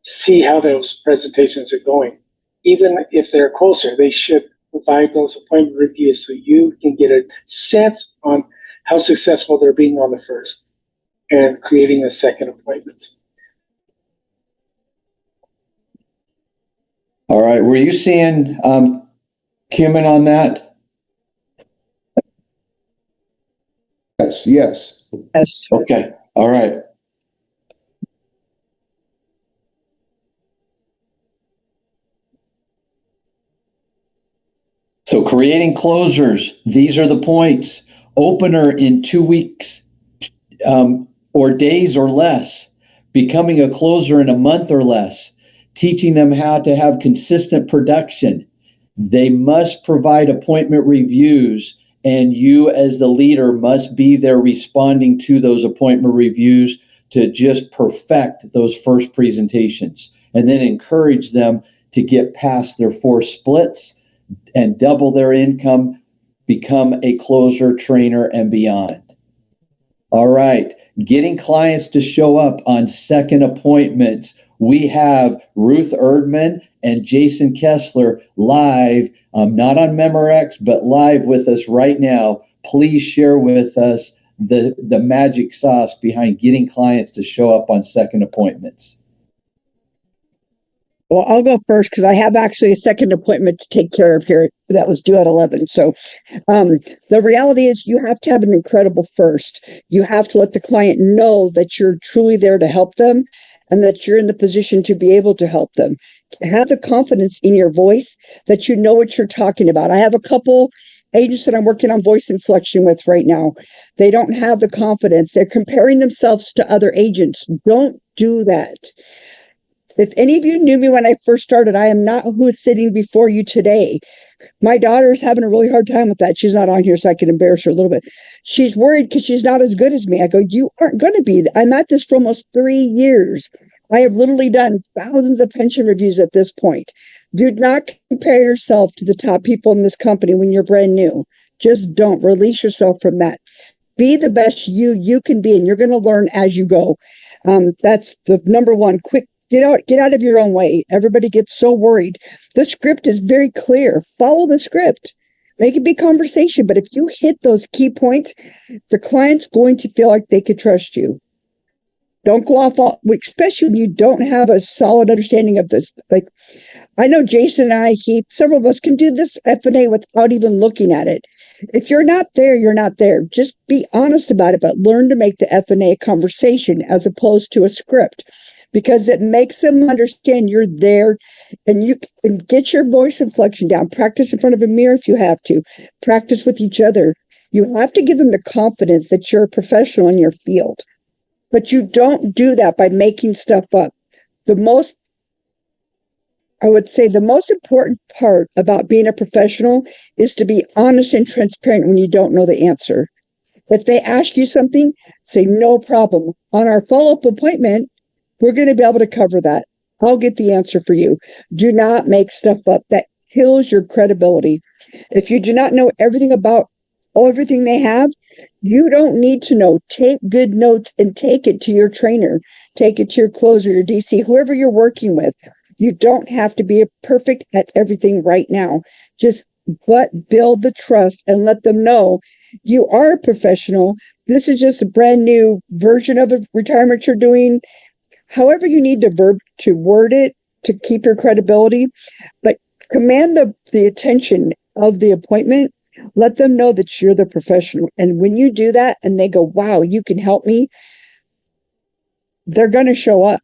I: see how those presentations are going. Even if they're closer, they should provide those appointment reviews so you can get a sense on how successful they're being on the first and creating the second appointments.
A: All right. Were you seeing Cumin on that?
N: Yes.
A: Okay. All right. So creating closers, these are the points. Opener in 2 weeks or days or less. Becoming a closer in a month or less. Teaching them how to have consistent production. They must provide appointment reviews, and you as the leader must be there responding to those appointment reviews to just perfect those first presentations, and then encourage them to get past their 4 splits and double their income, become a closer, trainer, and beyond. All right, getting clients to show up on second appointments. We have Ruth Erdman and Jason Kessler live, not on Memorex, but live with us right now. Please share with us the magic sauce behind getting clients to show up on second appointments.
M: Well, I'll go first because I have actually a second appointment to take care of here that was due at 11. So the reality is you have to have an incredible first. You have to let the client know that you're truly there to help them and that you're in the position to be able to help them. Have the confidence in your voice that you know what you're talking about. I have a couple agents that I'm working on voice inflection with right now. They don't have the confidence. They're comparing themselves to other agents. Don't do that. If any of you knew me when I first started, I am not who is sitting before you today. My daughter is having a really hard time with that. She's not on here, so I can embarrass her a little bit. She's worried because she's not as good as me. I go, you aren't going to be. I'm at this for almost 3 years. I have literally done thousands of pension reviews at this point. Do not compare yourself to the top people in this company when you're brand new. Just don't. Release yourself from that. Be the best you can be, and you're going to learn as you go. That's the number one. Quick. Get out of your own way. Everybody gets so worried. The script is very clear. Follow the script. Make it be conversation. But if you hit those key points, the client's going to feel like they could trust you. Don't go off, especially when you don't have a solid understanding of this. Like, I know Jason and I, several of us can do this F&A without even looking at it. If you're not there, you're not there. Just be honest about it, but learn to make the F&A a conversation as opposed to a script. Because it makes them understand you're there and you can get your voice inflection down. Practice in front of a mirror if you have to. Practice with each other. You have to give them the confidence that you're a professional in your field. But you don't do that by making stuff up. I would say the most important part about being a professional is to be honest and transparent when you don't know the answer. If they ask you something, say, no problem. On our follow-up appointment, we're going to be able to cover that. I'll get the answer for you. Do not make stuff up. That kills your credibility. If you do not know everything about everything they have, you don't need to know. Take good notes and take it to your trainer. Take it to your closer, your DC, whoever you're working with. You don't have to be perfect at everything right now. But build the trust and let them know you are a professional. This is just a brand new version of a retirement you're doing. However you need to word it to keep your credibility, but command the attention of the appointment. Let them know that you're the professional. And when you do that and they go, wow, you can help me, they're going to show up.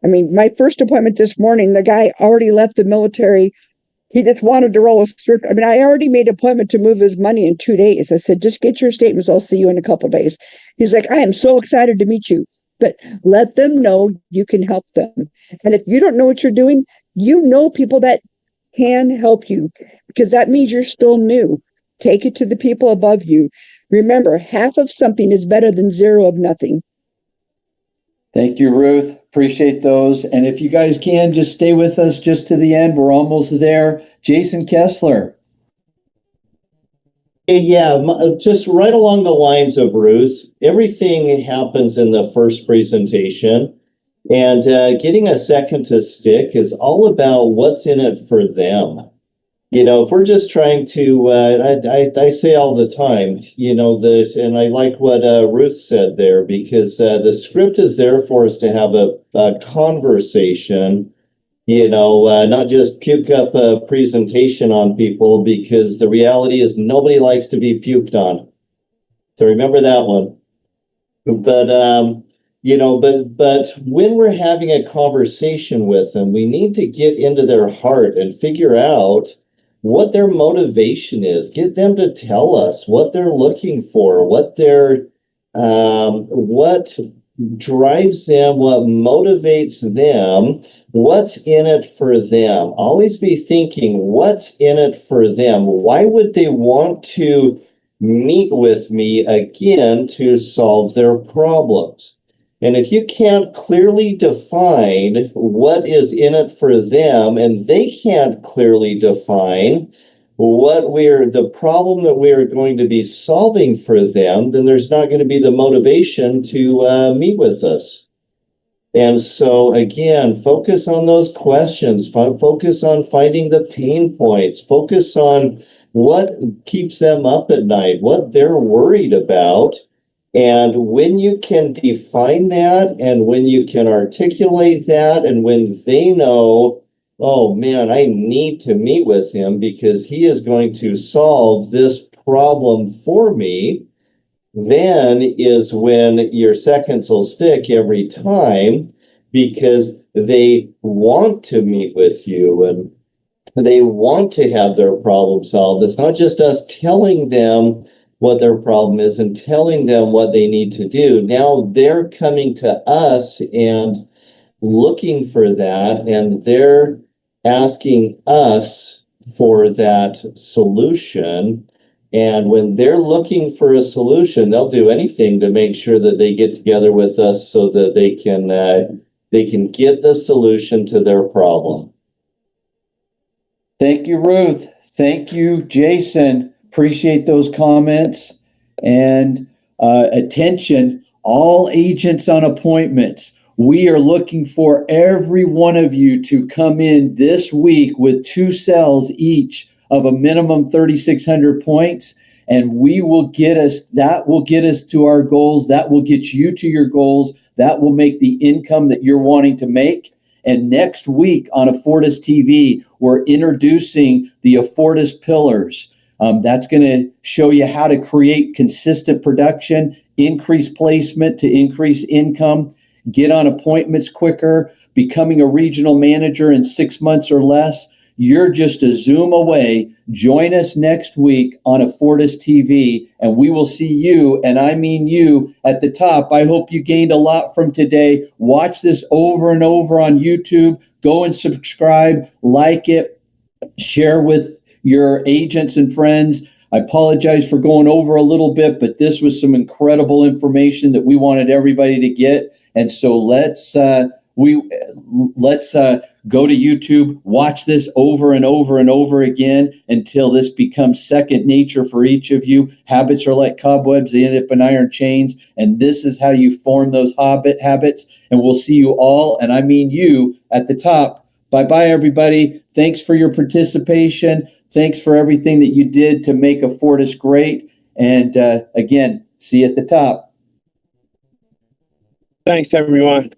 M: I mean, my first appointment this morning, the guy already left the military. He just wanted to roll a strip. I mean, I already made an appointment to move his money in 2 days. I said, just get your statements. I'll see you in a couple of days. He's like, I am so excited to meet you. But let them know you can help them. And if you don't know what you're doing, you know people that can help you because that means you're still new. Take it to the people above you. Remember, half of something is better than zero of nothing.
A: Thank you, Ruth. Appreciate those. And if you guys can, just stay with us just to the end. We're almost there. Jason Kessler.
N: Yeah, just right along the lines of Ruth, everything happens in the first presentation, and getting a second to stick is all about what's in it for them. You know, if we're just trying to, I say all the time, you know, and I like what Ruth said there, because the script is there for us to have a conversation. You know, not just puke up a presentation on people, because the reality is nobody likes to be puked on. So remember that one. But, you know, but when we're having a conversation with them, we need to get into their heart and figure out what their motivation is. Get them to tell us what they're looking for, what drives them, what motivates them, what's in it for them. Always be thinking, what's in it for them? Why would they want to meet with me again to solve their problems? And if you can't clearly define what is in it for them, and they can't clearly define the problem that we are going to be solving for them, then there's not going to be the motivation to meet with us. And so again, focus on those questions, focus on finding the pain points, focus on what keeps them up at night, what they're worried about. And when you can define that, and when you can articulate that, and when they know oh man, I need to meet with him because he is going to solve this problem for me, then is when your seconds will stick every time because they want to meet with you and they want to have their problem solved. It's not just us telling them what their problem is and telling them what they need to do. Now they're coming to us and looking for that, and they're asking us for that solution. And when they're looking for a solution, they'll do anything to make sure that they get together with us so that they can get the solution to their problem.
A: Thank you, Ruth. Thank you, Jason. Appreciate those comments. And attention, all agents on appointments. We are looking for every one of you to come in this week with 2 cells each of a minimum 3,600 points. And that will get us to our goals. That will get you to your goals. That will make the income that you're wanting to make. And next week on Afortus TV, we're introducing the Afortus Pillars. That's going to show you how to create consistent production, increase placement to increase income, get on appointments quicker, becoming a regional manager in 6 months or less. You're just a Zoom away. Join us next week on Afortus TV, and we will see you, and I mean you, at the top. I hope you gained a lot from today. Watch this over and over on YouTube. Go and subscribe, like it, share with your agents and friends. I apologize for going over a little bit, but this was some incredible information that we wanted everybody to get. And so let's go to YouTube, watch this over and over and over again until this becomes second nature for each of you. Habits are like cobwebs, they end up in iron chains, and this is how you form those habits. And we'll see you all, and I mean you, at the top. Bye-bye, everybody. Thanks for your participation. Thanks for everything that you did to make Afortus great. And again, see you at the top.
O: Thanks, everyone.